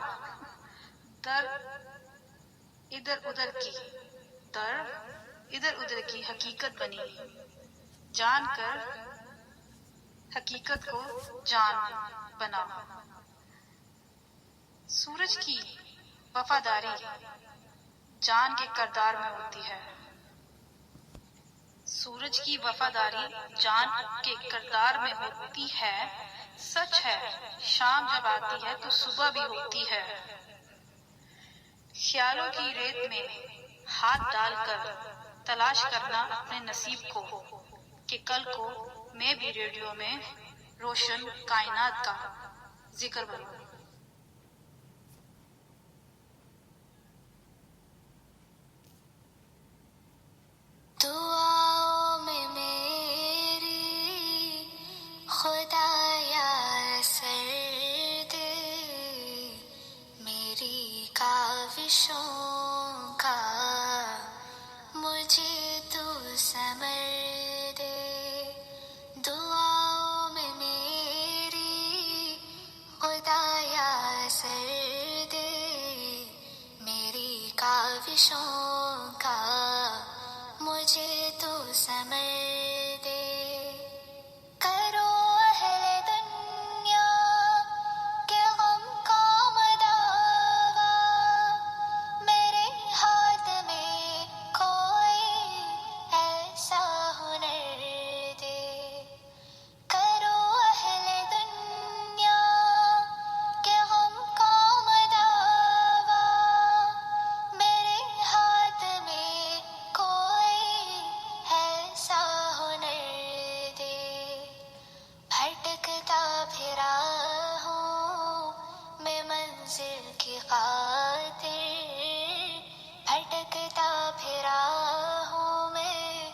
दर इधर उधर की, दर इधर उधर की हकीकत बनी, जानकर हकीकत को जान बना। सूरज की वफादारी जान के किरदार में होती है, सूरज की वफादारी जान के किरदार में होती है। सच है शाम जब आती है तो सुबह भी होती है। ख्यालों की रेत में हाथ डालकर तलाश करना अपने नसीब को, कि कल को मैं भी रेडियो में रोशन कायनात का जिक्र बनूं। दुआओं में मेरी खुदाया सर्द, मेरी काविशों का मुझे तू समर दे। दुआओं में मेरी खुदाया सर्द, मेरी काविशों का मुझे तो समर दे। करो अहले दुनिया के गम का मदावा, मेरे हाथ में कोई ऐसा हुनर दे। करो अहले दुनिया के गम का मदावा, मेरे हाथ में कोई ऐसा हुनर दे। भटकता फिरा हूँ मैं मंजिल की खातिर, भटकता फिरा हूँ मैं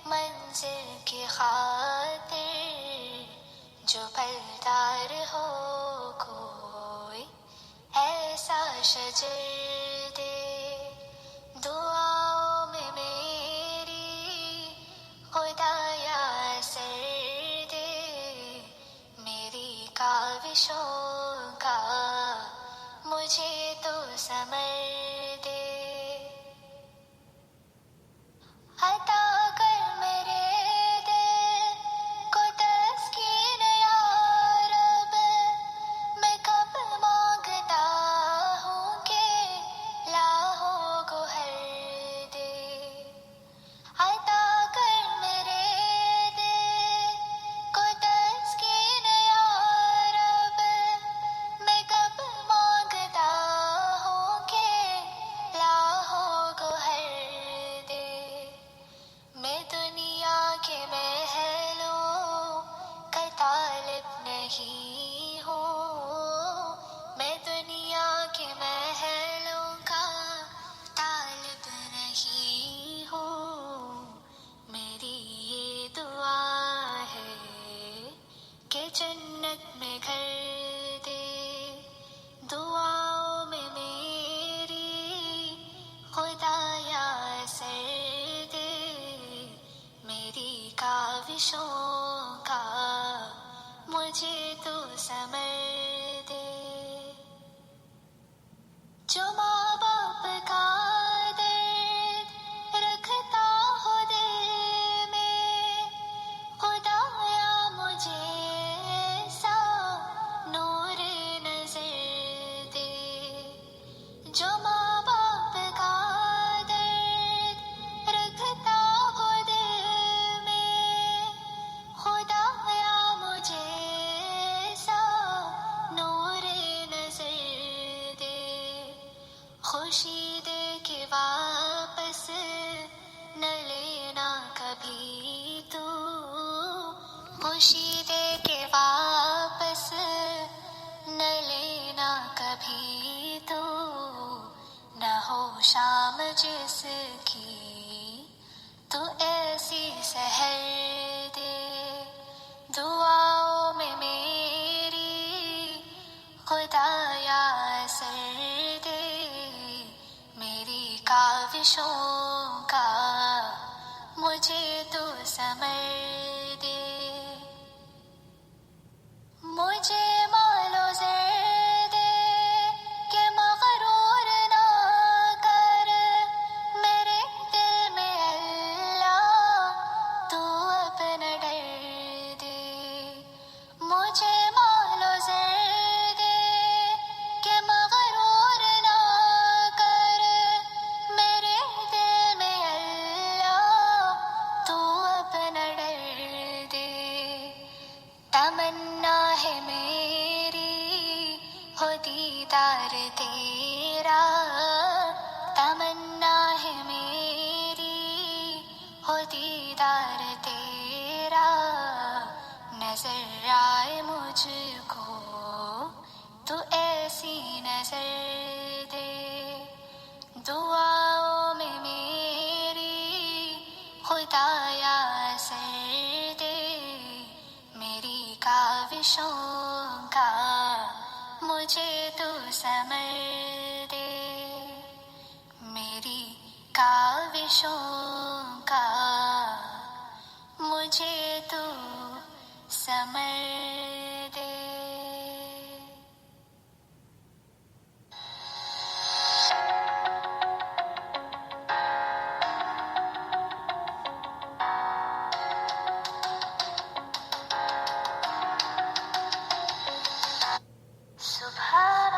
मंजिल की खातिर। जो पलदार हो कोई ऐसा शजर दे। दुआओं में मेरी खुदाया सर दे, मेरी काविशों का मुझे तो समर दे। अता कर मेरे दिल को तस्कीन या रब, मैं कब मांगता हूँ कि लाहो गोहर दे। अता कर मेरे दिल को तस्कीन या रब, मैं कब मांगता हूँ कि लाहो गोहर दे। मैं दुनिया के महलों का तालिब नहीं हूँ, मैं दुनिया के महलों का तालिब नहीं हूँ। मेरी ये दुआ है कि जन्नत में घर दे। दुआओं में मेरी खुदाया सर दे, मेरी काविशों का मुझे समर दे। जो माँ बाप का दर्द रखता हो दिल में, खुदाया मुझे ऐसा नूर नजर दे। जो माँ बाप का दर्द रखता हो दिल में, खुदाया मुझे ऐसा नूर नजर दे। खुशी दे के वापस न लेना कभी तू, खुशी दे के वापस न लेना कभी तू। न हो शाम जिसकी तू ऐसी सहर दे। दुआओं में मेरी खुदाया असर दे। मेरी काविशों का मुझे तू समर दे। मुझे मालो ज़र दे कि मग़रूर ना कर मेरे दिल में अल्लाह, तू अपना डर दे। मुझे मालो ज़र दे कि मग़रूर ना कर मेरे दिल में अल्लाह, तू अपना डर दे। तमन्ना है मेरी हो दीदार तेरा, तमन्ना है मेरी हो दीदार तेरा। नजर आए मुझको तू ऐसी नजर दे। दुआओं में मेरी खुदाया असर दे। मेरी काविशों का मुझे तू समर दे। मेरी काविशों का मुझे तू समर दे। सुभान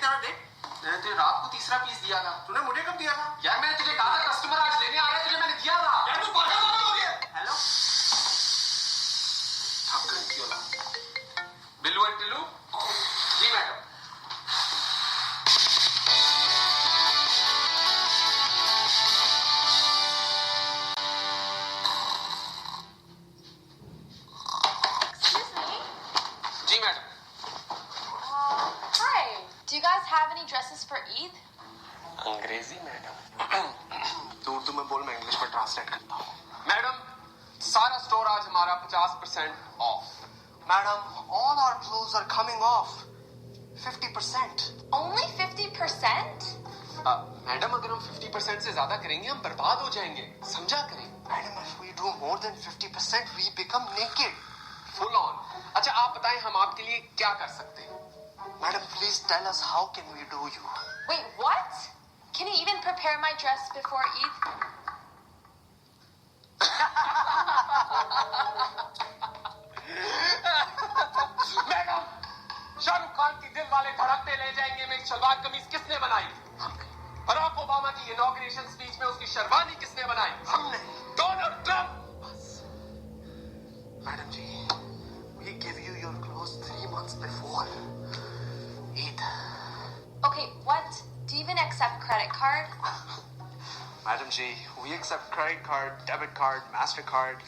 तेरा डेट? मैंने तुझे रात को तीसरा पीस दिया था। तूने मुझे कब दिया था? यार मैंने तुझे कहा था कस्टमर आज लेने आ रहा है, तुझे मैंने दिया था। यार तू पागल हो गया। हेलो थक गई क्यों ना? बिल्लू एंड टिल्लू? जी मैडम। जी madam. Hi. Do you guys have any dresses for Eid? अंग्रेजी मैडम। तू उर्दू में बोल, मैं इंग्लिश में ट्रांसलेट करता हूँ। मैडम, सारा स्टोर आज हमारा 50% of. Madam, all our clothes are coming off 50%. Only 50%? Madam, अगर हम 50% से ज्यादा करेंगे हम बर्बाद हो जाएंगे, समझा करें। Madam, if we do more than 50%, we become naked. Full on. अच्छा आप बताएं हम आपके लिए क्या कर सकते हैं? Madam, please tell us how can we do you? Wait, what? Can you even prepare my dress before Eid? Madam, Shahrukh Khan की दिल वाले धड़कते ले जाएंगे में एक शलवार कमीज किसने बनाई? बराक ओबामा की इनॉग्रेशन स्पीच में उसकी शेरवानी किसने बनाई? हमने। Donald Trump. Madam ji, we give you your clothes 3 months before Eid. Okay, what? Do you even accept credit card? Madam ji, we accept credit card, debit card, MasterCard.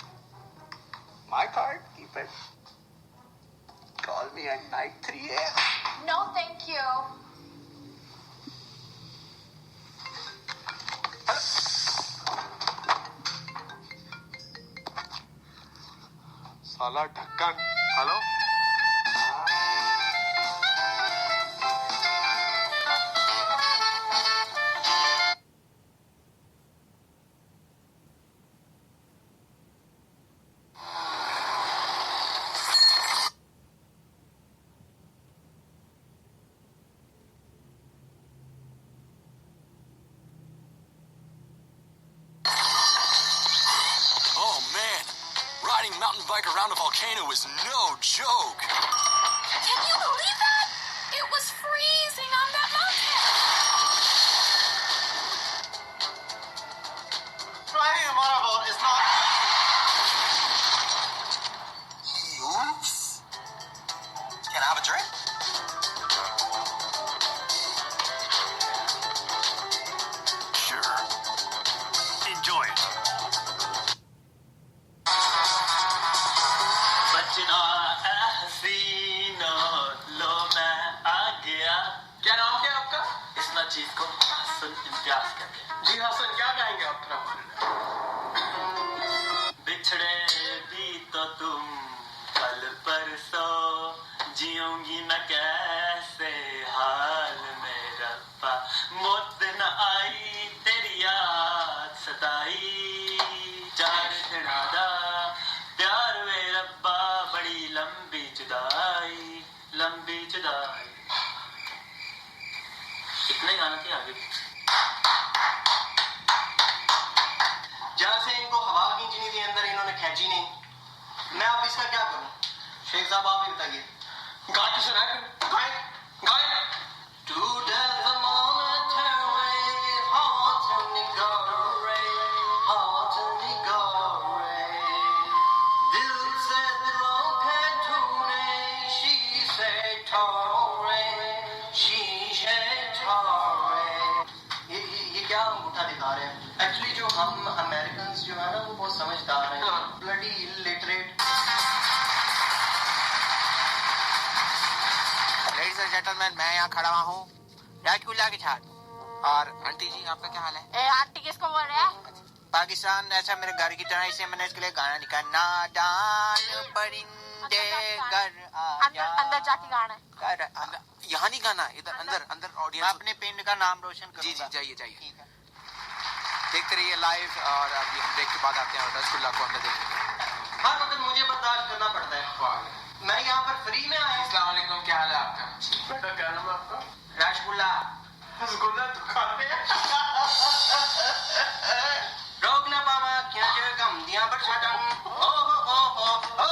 My card, keep it. Call me at night 3 a.m. No, thank you. साला ढक्कन। Hello? Oh man, riding mountain bike around a volcano is no joke. Can you believe that? It was freezing on that mountain. Trying हमारा fault is not. Oops. Can I have a drink? Sure. Enjoy it. बचना हसीनो लो मैं आ गया। क्या नाम क्या है आपका? इस चीज को हसन इम्तियाज करके। जी हसन, क्या गाएंगे आप? बिछड़े भी तो तुम कल परसों, जियूंगी मैं कैसे हाल में रब्बा, मौत न आई तेरी याद सताई, चार दिनादा प्यार वे रब्बा, बड़ी लंबी जुदाई, लंबी जुदाई। इतने गाना थे, आगे जहाँ से इनको हवा खींचनी थी अंदर इन्होंने खींची नहीं। मैं अब इसका क्या करूं? शेख साहब आप ही बताइए। गा के सुनाया करें। गाए गाए। To death the moment away, heart and nigare, heart and nigare. दिल से दिलों के तूने शीशे ठोरे, शीशे ठोरे। ये क्या अंगूठा दिखा रहे हैं? एक्चुअली जो हम अमेरिकन जो है ना वो बहुत समझदार हैं। Bloody illiterate. Ladies and gentleman, मैं यहाँ खड़ा हुआ हूँ ड्रैकुला के साथ। और आंटी जी, आपका क्या हाल है? आंटी किसको बोल रहे हैं? पाकिस्तान ऐसा मेरे घर की तरह, इसे मैंने इसके लिए गाना लिखा, नादान परिंदे घर अंदर जाके गाना है। यहाँ नहीं गाना, इधर अंदर अंदर ऑडियंस। मैं अपने पिंड का नाम रोशन करूंगा। जी जी, जाइए जाइए। ठीक है, देखते रहिए लाइव। और अभी हम ब्रेक के बाद आते हैं और रसगुल्ला को अंदर देखेंगे। हर वक्त मुझे बर्दाश्त करना पड़ता है। मैं यहाँ पर फ्री में आया। अस्सलाम वालेकुम, क्या हाल है आपका? बेटा क्या नाम है आपका? रसगुल्ला। रसगुल्ला तो खाते हैं। रोक ना पावा क्या जो गम दिया बरसातन, ओ हो ओ हो ओ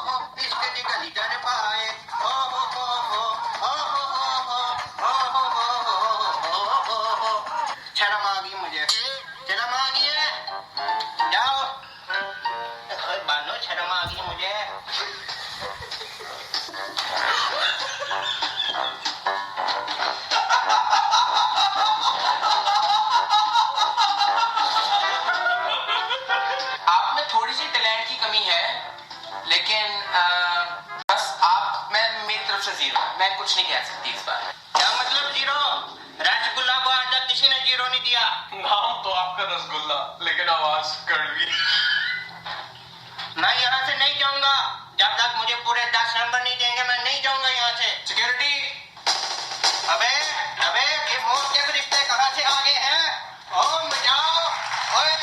हो इसके दी गली जाने पाए, ओ हो ओ हो ओ हो ओ हो ओ हो शर्म आ गई मुझे, शर्म आ गई है, जाओ बानो, शर्म आ गई मुझे। आप में थोड़ी सी टैलेंट की कमी है, लेकिन बस आप, मैं मेरी तरफ से जीरो, मैं कुछ नहीं कह सकती इस बार। क्या मतलब जीरो? रसगुल्ला को आज तक किसी ने जीरो नहीं दिया। नाम तो आपका रसगुल्ला, लेकिन आवाज कड़वी। मैं यहाँ से नहीं जाऊंगा जब तक मुझे पूरे 10 नंबर नहीं देंगे। मैं नहीं जाऊंगा यहाँ से। सिक्योरिटी, अबे अबे ये मौत के फरिश्ते कहाँ से आ गए हैं? ओ बचाओ, ओए।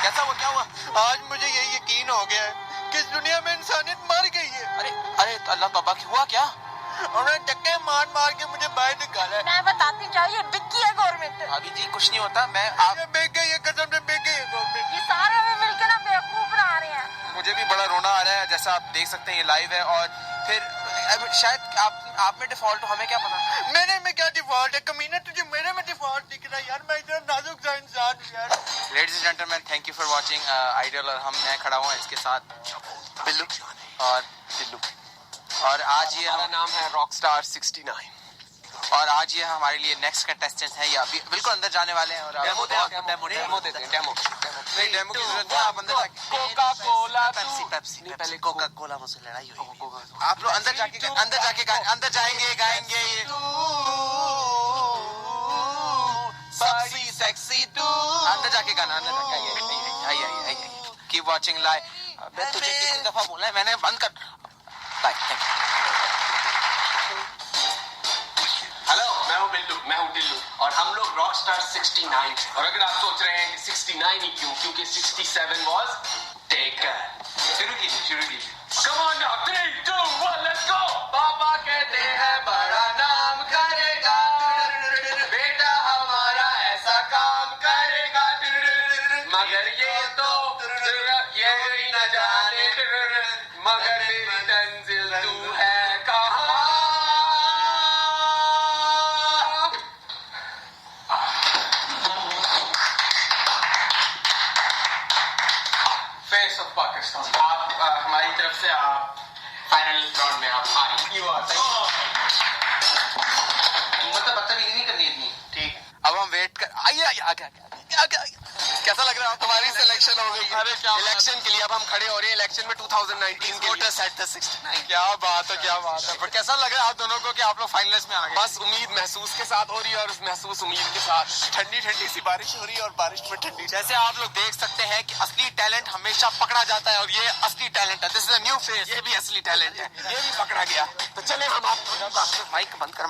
कैसा हुआ, क्या हुआ? आज मुझे ये यकीन हो गया है कि इस दुनिया में इंसानियत मर गई है। अरे अरे अल्लाह बाबा, हुआ क्या? उन्होंने धक्के मार मार के मुझे बाहर निकाला है। मैं बताती चाहिए बिकी है गवर्नमेंट। भाभी जी कुछ नहीं होता, मैं आप बेच गई है, कसम से बेच गई है गवर्नमेंट। ये सारे हमें मिलकर ना बेवकूफ बना रहे हैं। मुझे भी बड़ा रोना आ रहा है, जैसा आप देख सकते हैं ये लाइव है। और फिर शायद आप में डिफॉल्ट हो, हमें क्या पता। मेरे में क्या डिफॉल्ट है कमीना? तुझे मेरे में डिफॉल्ट दिख रहा है यार। मैं इतना नाजुक सा इंसान हूँ यार। Ladies and gentleman, thank you for watching ideal. और मैं खड़ा हुआ इसके साथ बिल्लू और टिल्लू। और आज ये हमारा नाम है रॉकस्टार 69। और आज ये हमारे लिए नेक्स्ट कंटेस्टेंट है, या अभी बिल्कुल अंदर जाने वाले हैं। और डेमो देते हैं, डेमो की जरूरत है, आप अंदर जाके कोका कोला, पेप्सी पहले कोका कोला मुझसे लड़ाई हुई। आप लोग अंदर जाएंगे, गाएंगे ये सेक्सी टू। अंदर जाके गाना, अंदर जाके आइए। Keep watching live. मैं तुझे कितनी दफा बोला है, मैंने बंद कर। Bye, thank you. हेलो, मैं हूँ बिल्लू, मैं हूँ टिल्लू, और हम लोग रॉकस्टार 69। और अगर आप सोच रहे हैं कि 69 ही क्यों, क्योंकि 67 वाज टेकन। शुरू कीजिए। Come on now, 3, 2, 1, let's go। पापा कहते हैं बड़ा नाम करेगा, बेटा हमारा ऐसा काम करेगा, मगर ये तो ये न जाने, मगर मेरी मंजिल तू है कहाँ। फेस ऑफ पाकिस्तान, आप हमारी तरफ से आप फाइनल राउंड में आप आ रही मतलब बदतमीजी नहीं करनी इतनी, ठीक। अब हम वेट कर, आइए। कैसा लग रहा है? तुम्हारी सिलेक्शन हो गई। अरे क्या इलेक्शन के लिए अब हम खड़े हो रहे हैं, इलेक्शन में 2019 के लिए। 69। क्या बात है। पर कैसा लग रहा है आप दोनों को कि आप लोग फाइनलिस्ट में आ गए? बस उम्मीद महसूस के साथ हो रही है, और उस महसूस उम्मीद के साथ ठंडी ठंडी सी बारिश हो रही है, और बारिश में ठंडी। जैसे आप लोग देख सकते हैं कि असली टैलेंट हमेशा पकड़ा जाता है, और ये असली टैलेंट है। This is a new face. ये भी असली टैलेंट है, ये भी पकड़ा गया। तो चले हम आप माइक बंद कर।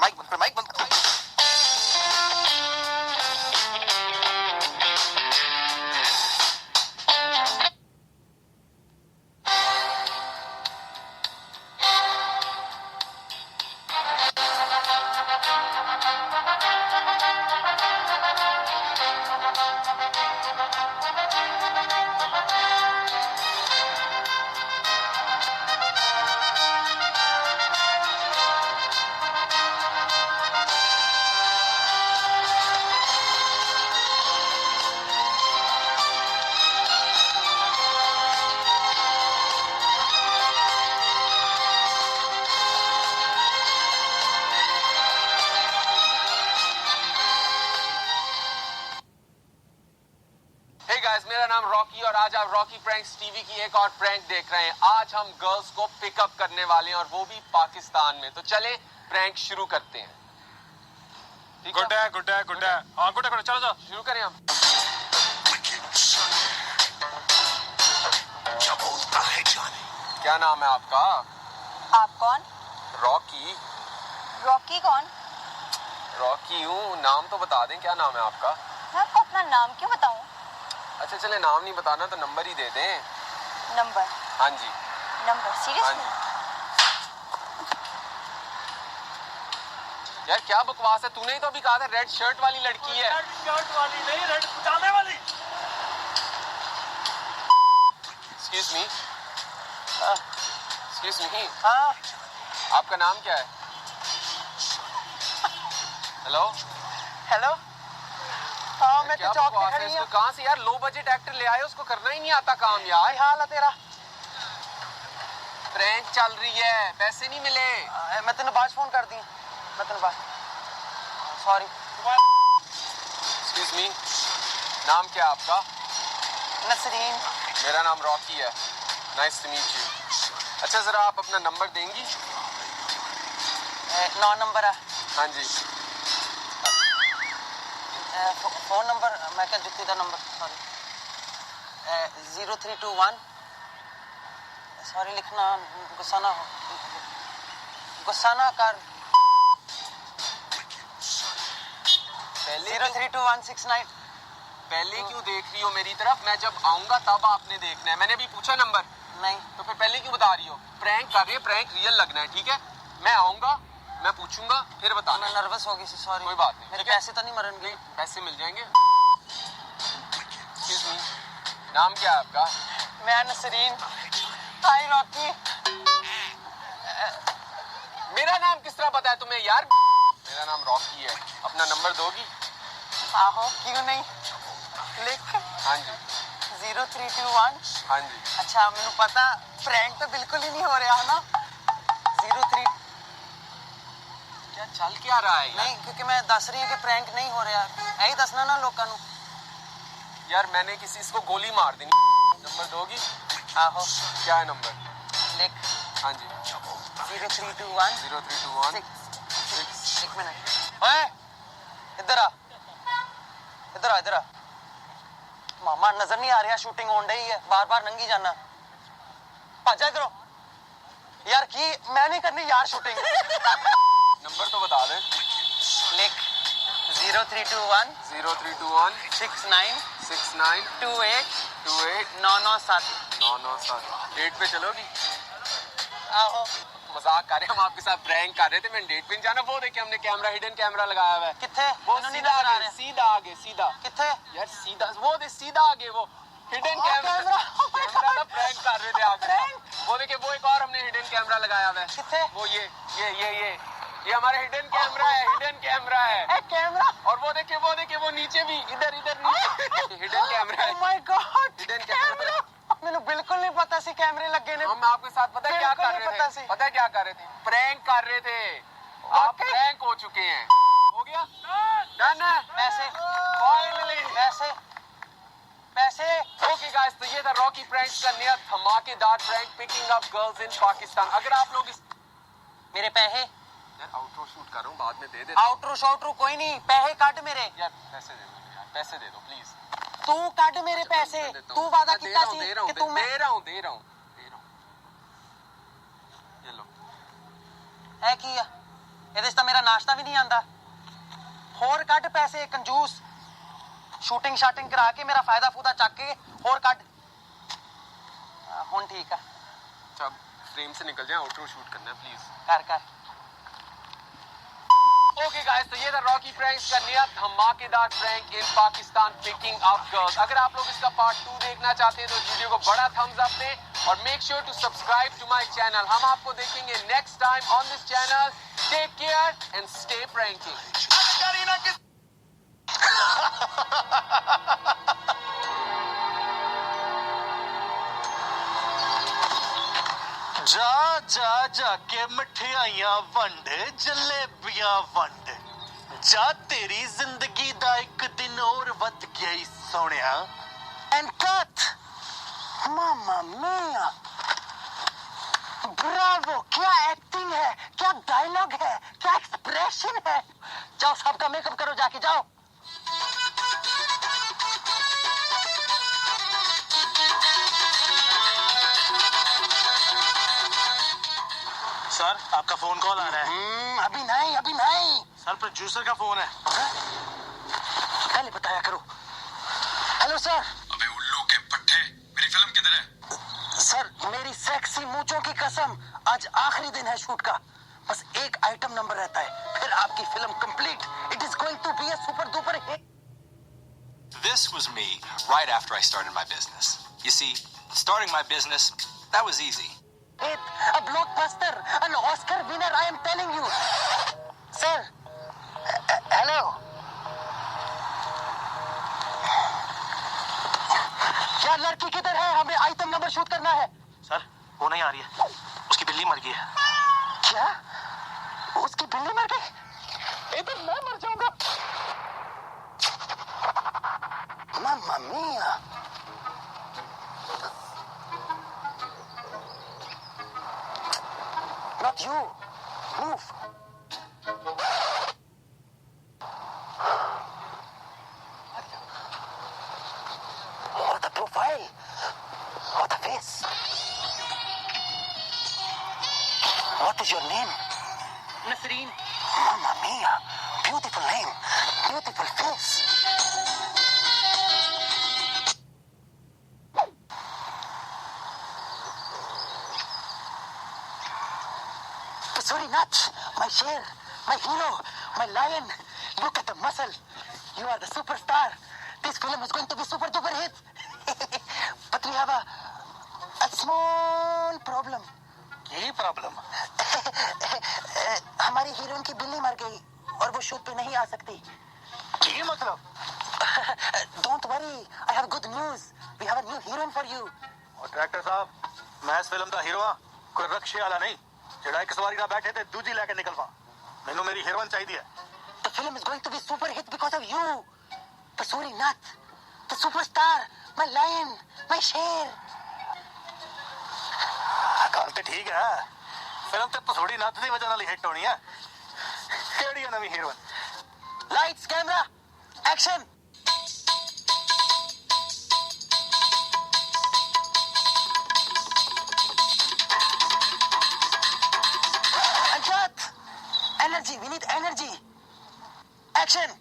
मेरा नाम रॉकी, और आज आप रॉकी प्रैंक्स टीवी की एक और प्रैंक देख रहे हैं। आज हम गर्ल्स को पिकअप करने वाले हैं, और वो भी पाकिस्तान में। तो चले प्रैंक शुरू करते हैं। गुड है। हाँ गुड है, चलो शुरू करें हम। क्या बोलता है जाने? क्या नाम है आपका? आप कौन? रॉकी। रॉकी कौन? रॉकी हूँ, नाम तो बता दें, क्या नाम है आपका? मैं आपको अपना नाम क्यों बताऊं? अच्छा चले, नाम नहीं बताना तो नंबर ही दे दें। नंबर? हाँ जी। नंबर? सीरियसली? यार क्या बकवास है, तूने ही तो अभी कहा था रेड शर्ट वाली लड़की है। रेड शर्ट वाली नहीं, रेड पजामे वाली। Excuse me. हाँ। आपका नाम क्या है? हेलो। हेलो। हाँ मैं क्या तो चौक पे बकवास है खड़ी इसको? हूँ। कहाँ से यार लो बजट एक्टर ले आए, उसको करना ही नहीं आता काम यार। हाल है तेरा। प्रैंक चल रही है, पैसे नहीं मिले। मैं तेने बाद फोन कर दी, मैं तेने बाद। सॉरी। एक्सक्यूज मी, नाम क्या है आपका? नसरीन। मेरा नाम रॉकी है। Nice to meet you. अच्छा जरा आप अपना नंबर देंगी? 9 नंबर है। हाँ जी। फोन नंबर मैं क्या जुत्ती का नंबर, सॉरी। 0321। सॉरी लिखना, गुस्सा ना हो, गुस्सा ना कर। 032169। पहले क्यों देख रही हो मेरी तरफ? मैं जब आऊंगा तब आपने देखना है। मैंने भी पूछा नंबर। नहीं तो फिर पहले क्यों बता रही हो? प्रैंक कर रही है, प्रैंक रियल लगना है, ठीक है? मैं आऊंगा, मैं पूछूंगा, फिर बताना। मैं नर्वस हो गई सी, सॉरी। कोई बात नहीं, मेरे ठीक है? पैसे तो नहीं मरेंगे? पैसे मिल जाएंगे। Excuse me, नाम क्या है आपका? मैं नसरीन। हाय रॉकी। मेरा नाम किस तरह पता है तुम्हें यार? मेरा नाम रॉकी है। अपना नंबर दोगी? आहो क्यों नहीं, लिख। हाँ जी। 0321। हाँ जी। अच्छा मैंने पता, प्रैंक तो बिल्कुल ही नहीं हो रहा है ना। 03 क्या चल क्या रहा है? नहीं, क्योंकि मैं दस रही हूँ कि प्रैंक नहीं हो रहा। यही दसना ना लोगों को। यार मैंने किसी इसको गोली मार देनी। नंबर दोगी? आहो। क्या है नंबर? लिख। हाँ जी। 0321। 0321। एक मिनट। ओए इधर आ, इधर आ, इधर आ। मामा नजर नहीं आ रहा, शूटिंग होने ही है, बार बार नंगी जाना। भाजा करो यार, की मैं नहीं करनी यार शूटिंग। नंबर तो बता दे। लिख। 0321 0321 69 69 28 28 997 997। डेट पे चलोगी? आओ। मजाक कर रहे हैं, हम आपके साथ प्रैंक कर रहे थे। मैंने डेट पे नहीं जाना। वो देखिए हमने कैमरा, हिडन कैमरा लगाया हुआ है। किथे? वो सीधा आगे, सीधा आगे, सीधा। किथे? यार सीधा, वो दे सीधा आगे, वो हिडन कैमरा। कैमरा ना प्रैंक कर रहे थे आगे। वो देखिए, वो एक और हमने हिडन कैमरा लगाया हुआ है। किथे? वो ये हमारा हिडन कैमरा है, हिडन कैमरा है। कैमरा। और वो देखिए, वो नीचे भी, इधर नीचे हिडन कैमरा है। Oh my God, hidden camera. मैंने बिल्कुल नहीं पता सी कैमरे लगे ने। हम आपके साथ पता है क्या कर रहे थे? पता है क्या कर रहे थे? प्रैंक कर रहे थे। आप प्रैंक हो चुके हैं। हो गया? डन है। पैसे फाइनली पैसे पैसे। ओके गाइस, तो ये था रॉकी प्रैंक्स का नया धमाकेदार prank, picking up girls in Pakistan. अगर आप लोग इस मेरे पैसे यार आउटरो शूट कर रहा हूँ, बाद में दे देता। आउटरो शॉटरो कोई नहीं, पैसे काट मेरे। यार पैसे दे दो यार, पैसे दे दो प्लीज। तू काट मेरे पैसे। तू वादा किया सी कि तू मैं दे रहा हूँ। ये लो। है की है ਇਹਦੇ ਚ ਤਾਂ ਮੇਰਾ ਨਾਸ਼ਤਾ ਵੀ ਨਹੀਂ ਆਂਦਾ। ਹੋਰ ਕੱਢ ਪੈਸੇ ਕੰਜੂਸ। ਸ਼ੂਟਿੰਗ ਸ਼ਾਟਿੰਗ ਕਰਾ ਕੇ ਮੇਰਾ ਫਾਇਦਾ ਫੂਦਾ ਚੱਕ ਕੇ ਹੋਰ ਕੱਢ। ਹੁਣ ਠੀਕ ਆ। अच्छा फ्रेम से निकल जाए, आउटरो शूट करना है प्लीज। कर ओके गाइस, तो ये था रॉकी प्रैंक्स का नया धमाकेदार प्रैंक इन पाकिस्तान, पिकिंग अप गर्ल्स। अगर आप लोग इसका पार्ट 2 देखना चाहते हैं तो इस वीडियो को बड़ा थम्स अप दें और make sure to subscribe to my channel. हम आपको देखेंगे next time on this channel. Take care and stay pranking. जा जा जाके मठियाइयां वंड, जलेबियां वंड। जा तेरी जिंदगी दा एक दिन और वध गया ही Sonia. And cut mamma mia, bravo, क्या एक्टिंग है, क्या डायलॉग है, क्या एक्सप्रेशन है। जाओ सबका मेकअप करो, जाके जाओ। सर आपका फोन कॉल आ रहा है। अभी नहीं सर प्रोड्यूसर का फोन है। पहले बताया करो। Hello sir. अबे उल्लू के पट्टे, मेरी फिल्म किधर है? सर मेरी सेक्सी मूंछों की कसम, आज आखिरी दिन है शूट का। बस एक आइटम नंबर रहता है, फिर आपकी film complete. It is going to be a super duper hit. This was me right after I started my business. You see, starting my business, that was easy. A blockbuster, an Oscar winner, I am telling you. Sir, hello. Shoot करना है। Sir वो नहीं आ रही है, उसकी बिल्ली मर गई है। क्या? उसकी बिल्ली मर गई? तो मैं मर जाऊंगा। मम्मा मिया। Not you. Move. What a profile. What a face. What is your name? Nasreen. Mamma mia. Beautiful name. Beautiful face. Sorry, Nat. My sher, my hero, my lion. Look at the muscle. You are the superstar. This film is going to be super duper hit. But we have a small problem. यही problem? हमारी heroine की बिल्ली मर गई और वो shoot पे नहीं आ सकती। ये मतलब? Don't worry, I have good news. We have a new heroine for you. और डायरेक्टर साहब, मैं इस फिल्म का हीरो हां, कोई रक्षे वाला नहीं। ਜਿਹੜਾ ਇੱਕ ਸਵਾਰੀ ਨਾਲ ਬੈਠੇ ਤੇ ਦੂਜੀ ਲੈ ਕੇ ਨਿਕਲਵਾ। ਮੈਨੂੰ ਮੇਰੀ ਹੀਰੋਇਨ ਚਾਹੀਦੀ ਹੈ। The film is going to be super hit because of you. Pasuri Nath, the superstar, my lion, my sher. ਗੱਲ ਤੇ ਠੀਕ ਹੈ। ਫਿਲਮ ਤੇ ਪਸੂੜੀ ਨੱਥ ਦੀ ਵਜ੍ਹਾ ਨਾਲ ਹੀ ਹਿੱਟ ਹੋਣੀ ਹੈ। ਕਿਹੜੀ ਹੈ ਨਵੀਂ heroine? Lights camera action. Energy, we need energy. Action.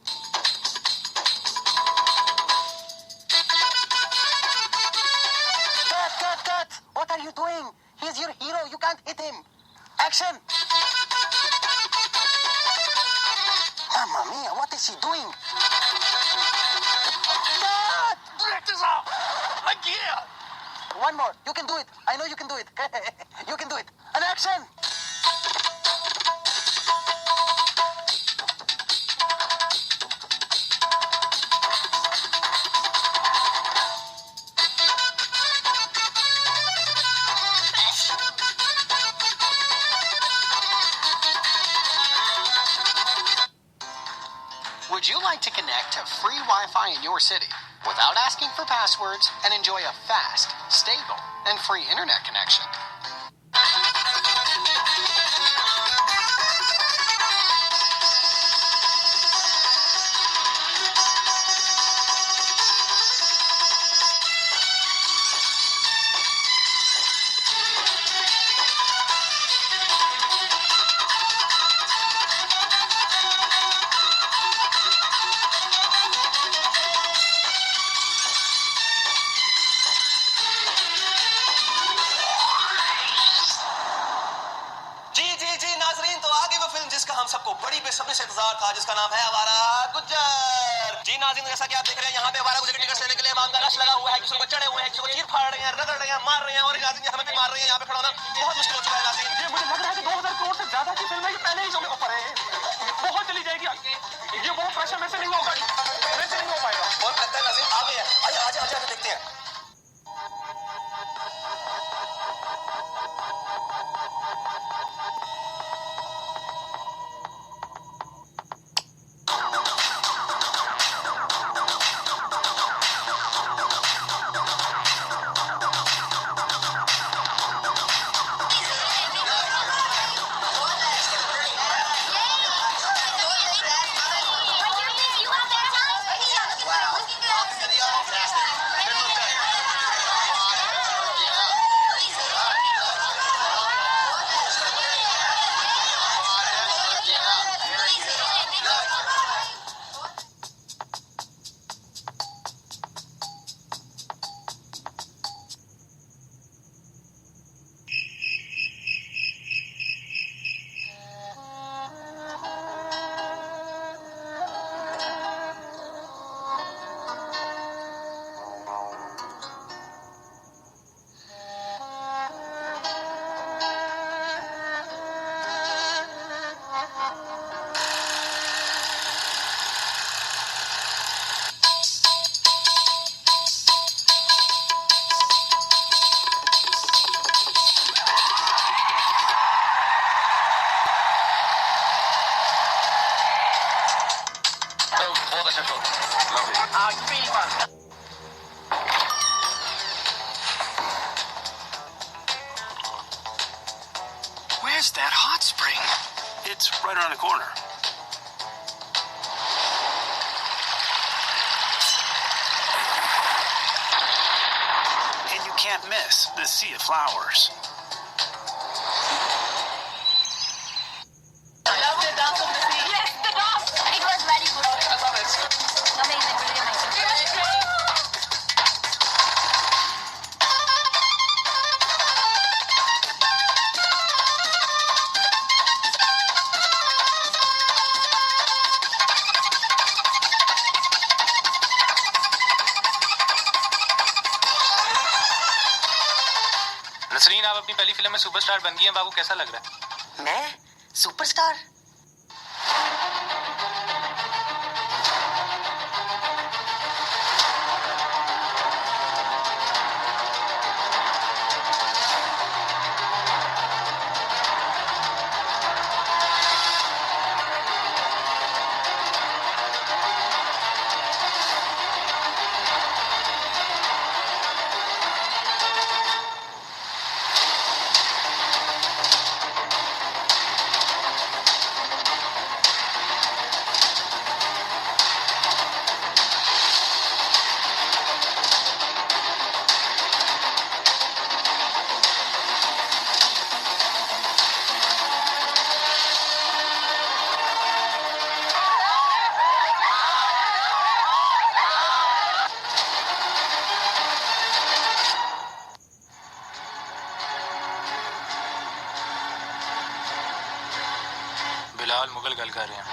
Cut. What are you doing? He's your hero. You can't hit him. Action. Mamma mia, what is she doing? Cut. Directors out. Again. One more. You can do it. I know you can do it. You can do it. And action. Would you like to connect to free Wi-Fi in your city without asking for passwords and enjoy a fast, stable, and free internet connection? सबको बड़ी बेसब्री से इंतजार था, जिसका नाम है आवारा गुज्जर। जी नाज़रीन, जैसा कि आप देख रहे हैं यहाँ पे आवारा गुज्जर की टिकट लेने के लिए मामला रश लगा हुआ है। किसी को चढ़े हुए हैं, किसी को चीर फाड़ रहे हैं, रगड़ रहे हैं, मार रहे हैं और नाज़रीन हमें भी मार रहे हैं। यहाँ पे खड़ा होना बहुत मुश्किल हो चुका है नाज़रीन। ये मुझे लग रहा है कि 2000 करोड़ से ज्यादा की फिल्म है, ये पहले ही जो ऊपर है, बहुत चली जाएगी। ये वो प्रेशर में से नहीं होगा, मेरे से नहीं हो पाएगा। और लगता है नाज़रीन आ गए हैं। आइए आजा देखते हैं। You have that बहुत अच्छा show. Where's that hot spring? It's right around the corner. And you can't miss the sea of flowers. Nasreen, आप अपनी पहली फिल्म में सुपरस्टार बन गई हैं बाबू, कैसा लग रहा है? मैं सुपरस्टार? बिलाल मुगल गल कर रहे हैं।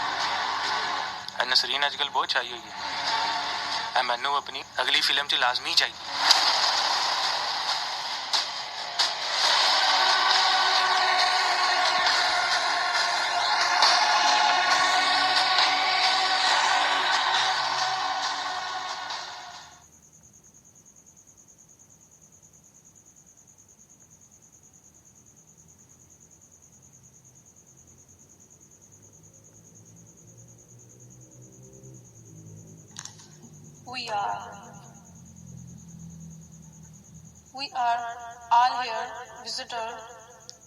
नसरीन आजकल बहुत चाहिए हुई है। मैनू अपनी अगली फिल्म च लाजमी चाहिए। We are all here visitor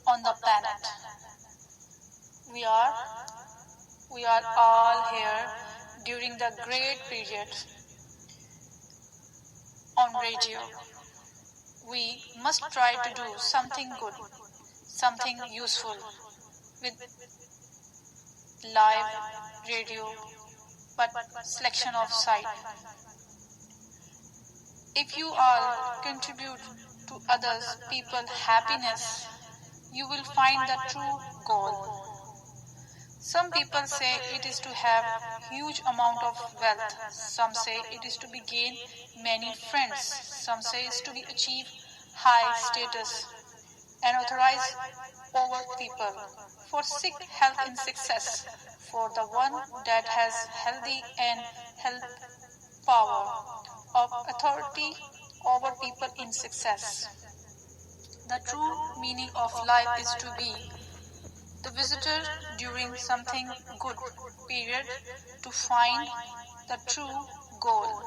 on the planet. We are all here during the great period on radio. We must try to do something good, something useful with live radio, but selection of site. If you all contribute to others people's happiness, you will find the true goal. Some people say it is to have huge amount of wealth. Some say it is to be gain many friends. Some say it is to be achieve high status and authorize over people. For sick health and success. For the one that has healthy and health power of authority over people in success. The true meaning of life is to be the visitor during something good period to find the true goal.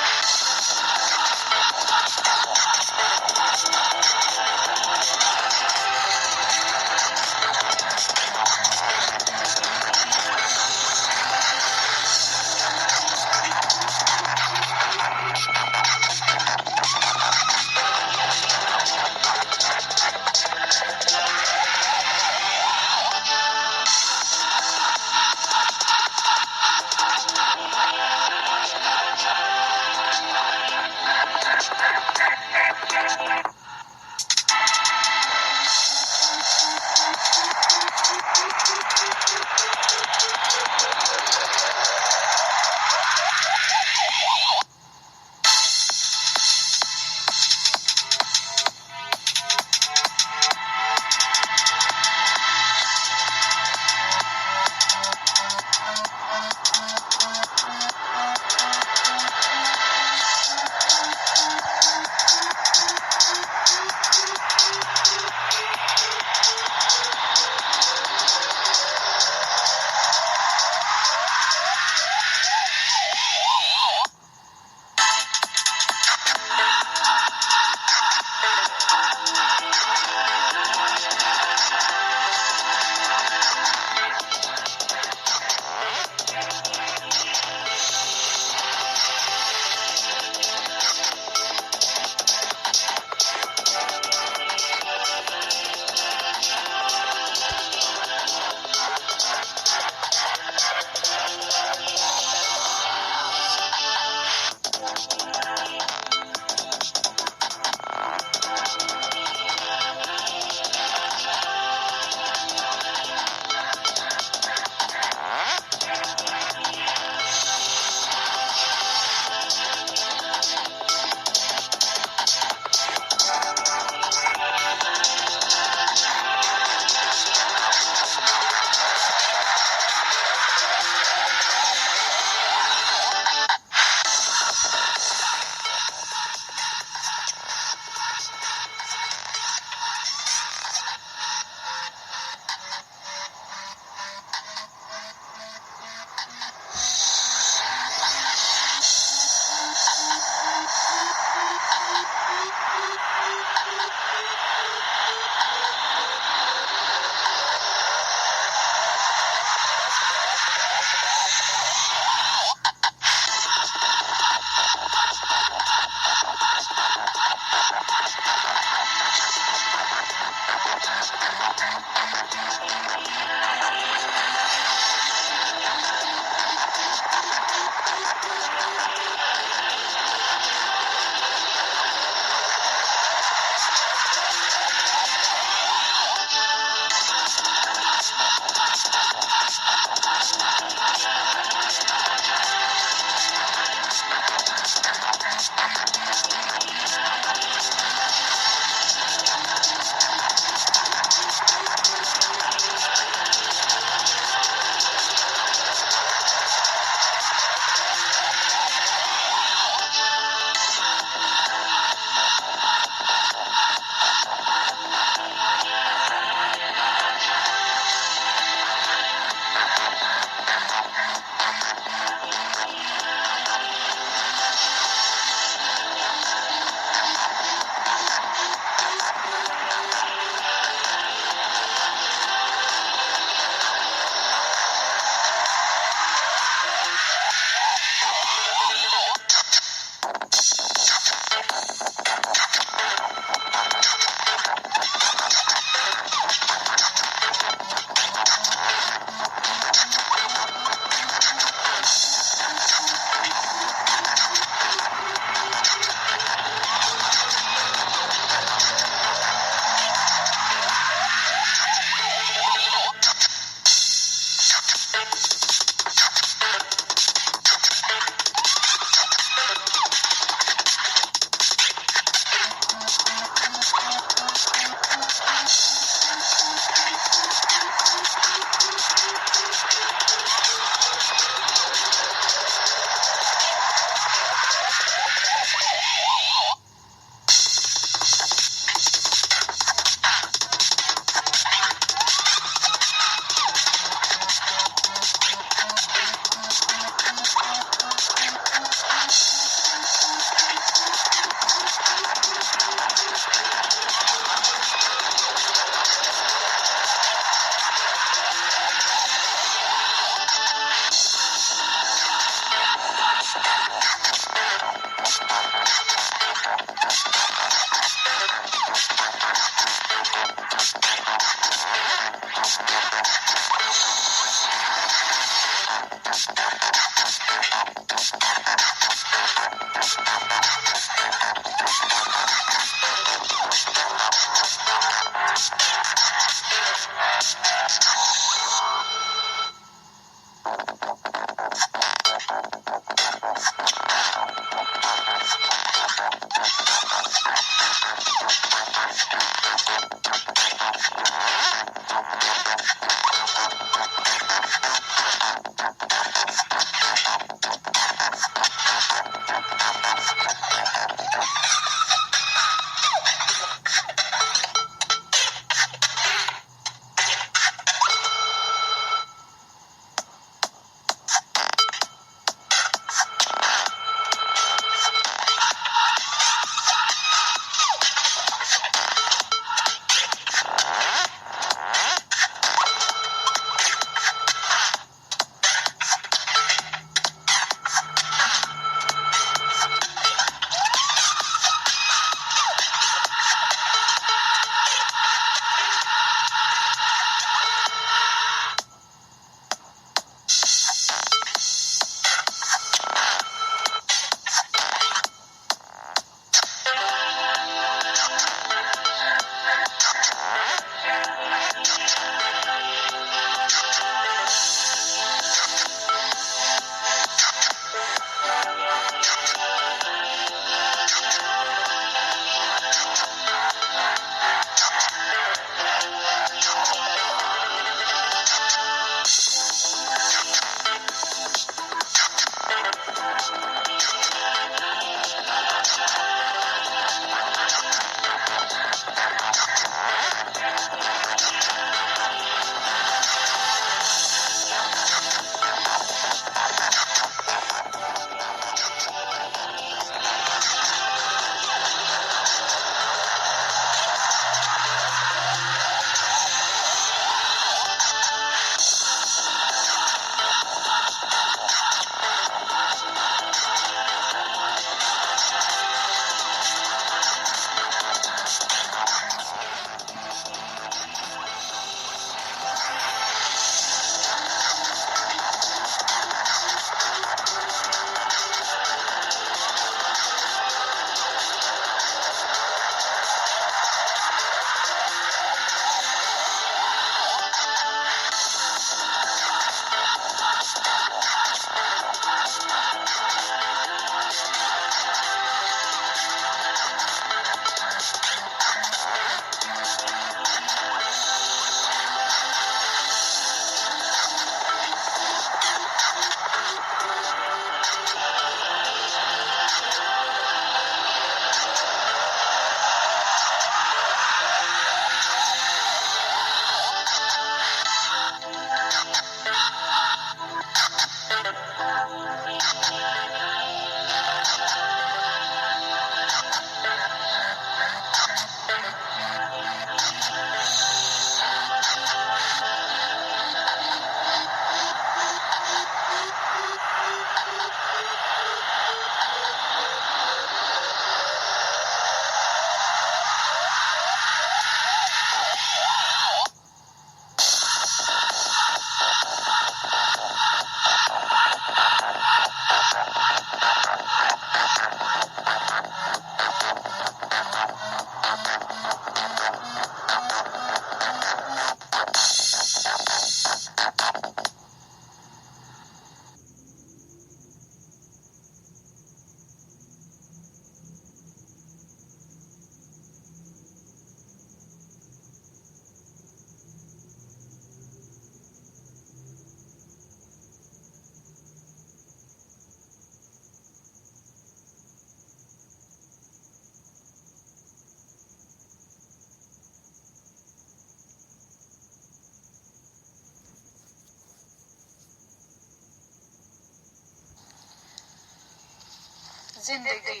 जिंदगी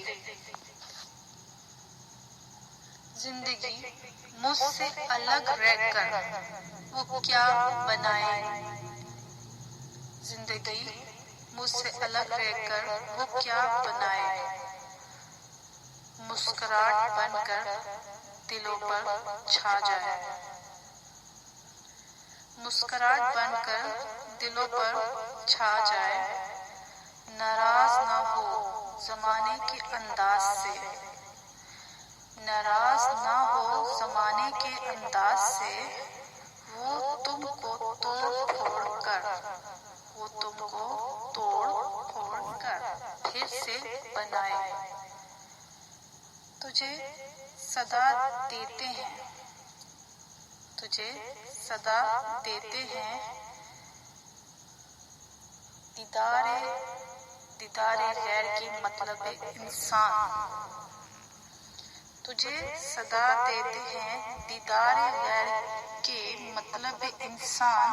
जिंदगी मुझसे अलग रहकर वो क्या बनाए। जिंदगी मुझसे अलग रहकर वो क्या बनाए। मुस्कुराहट बनकर दिलों पर छा जाए। मुस्कुराहट बनकर दिलों पर छा जाए। नाराज ना हो जमाने के अंदाज से। नाराज ना हो जमाने के अंदाज से। वो तुमको तोड़ फोड़ कर फिर से बनाए। तुझे सदा देते हैं। तुझे सदा देते हैं। दीदारे गैर की मतलब इंसान। तुझे सदा देते हैं दीदारे गैर के मतलब इंसान।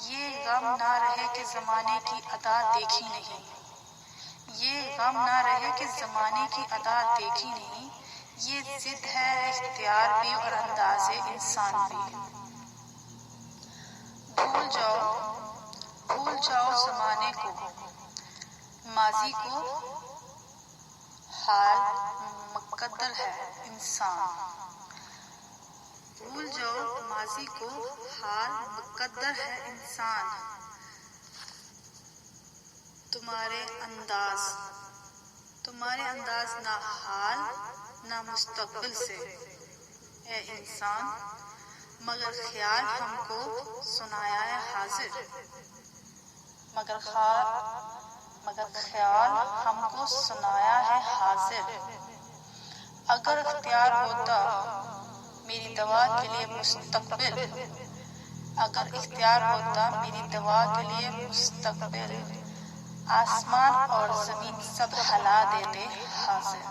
ये गम ना रहे कि जमाने की अदा देखी नहीं। ये गम ना रहे कि जमाने की अदा देखी नहीं। ये जिद है इख्तियार भी और अंदाज़े इंसान भी। भूल जाओ जमाने को, माजी को, हाल मुकद्दर है इंसान। भूल जाओ माजी को, हाल मुकद्दर है इंसान। तुम्हारे अंदाज ना हाल ना मुस्तकबिल से ए इंसान। मगर ख्याल हमको सुनाया है हाजिर। मगर ख्याल हमको सुनाया है हाजिर। अगर इख्तियार होता मेरी दवा के लिए मुस्तकबिल। अगर इख्तियार होता मेरी दवा के लिए मुस्तकबिल। आसमान और जमीन सब हिला देते हाजिर।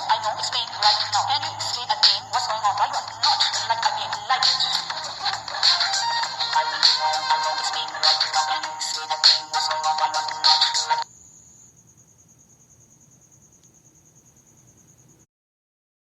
I know, explain right now. Can you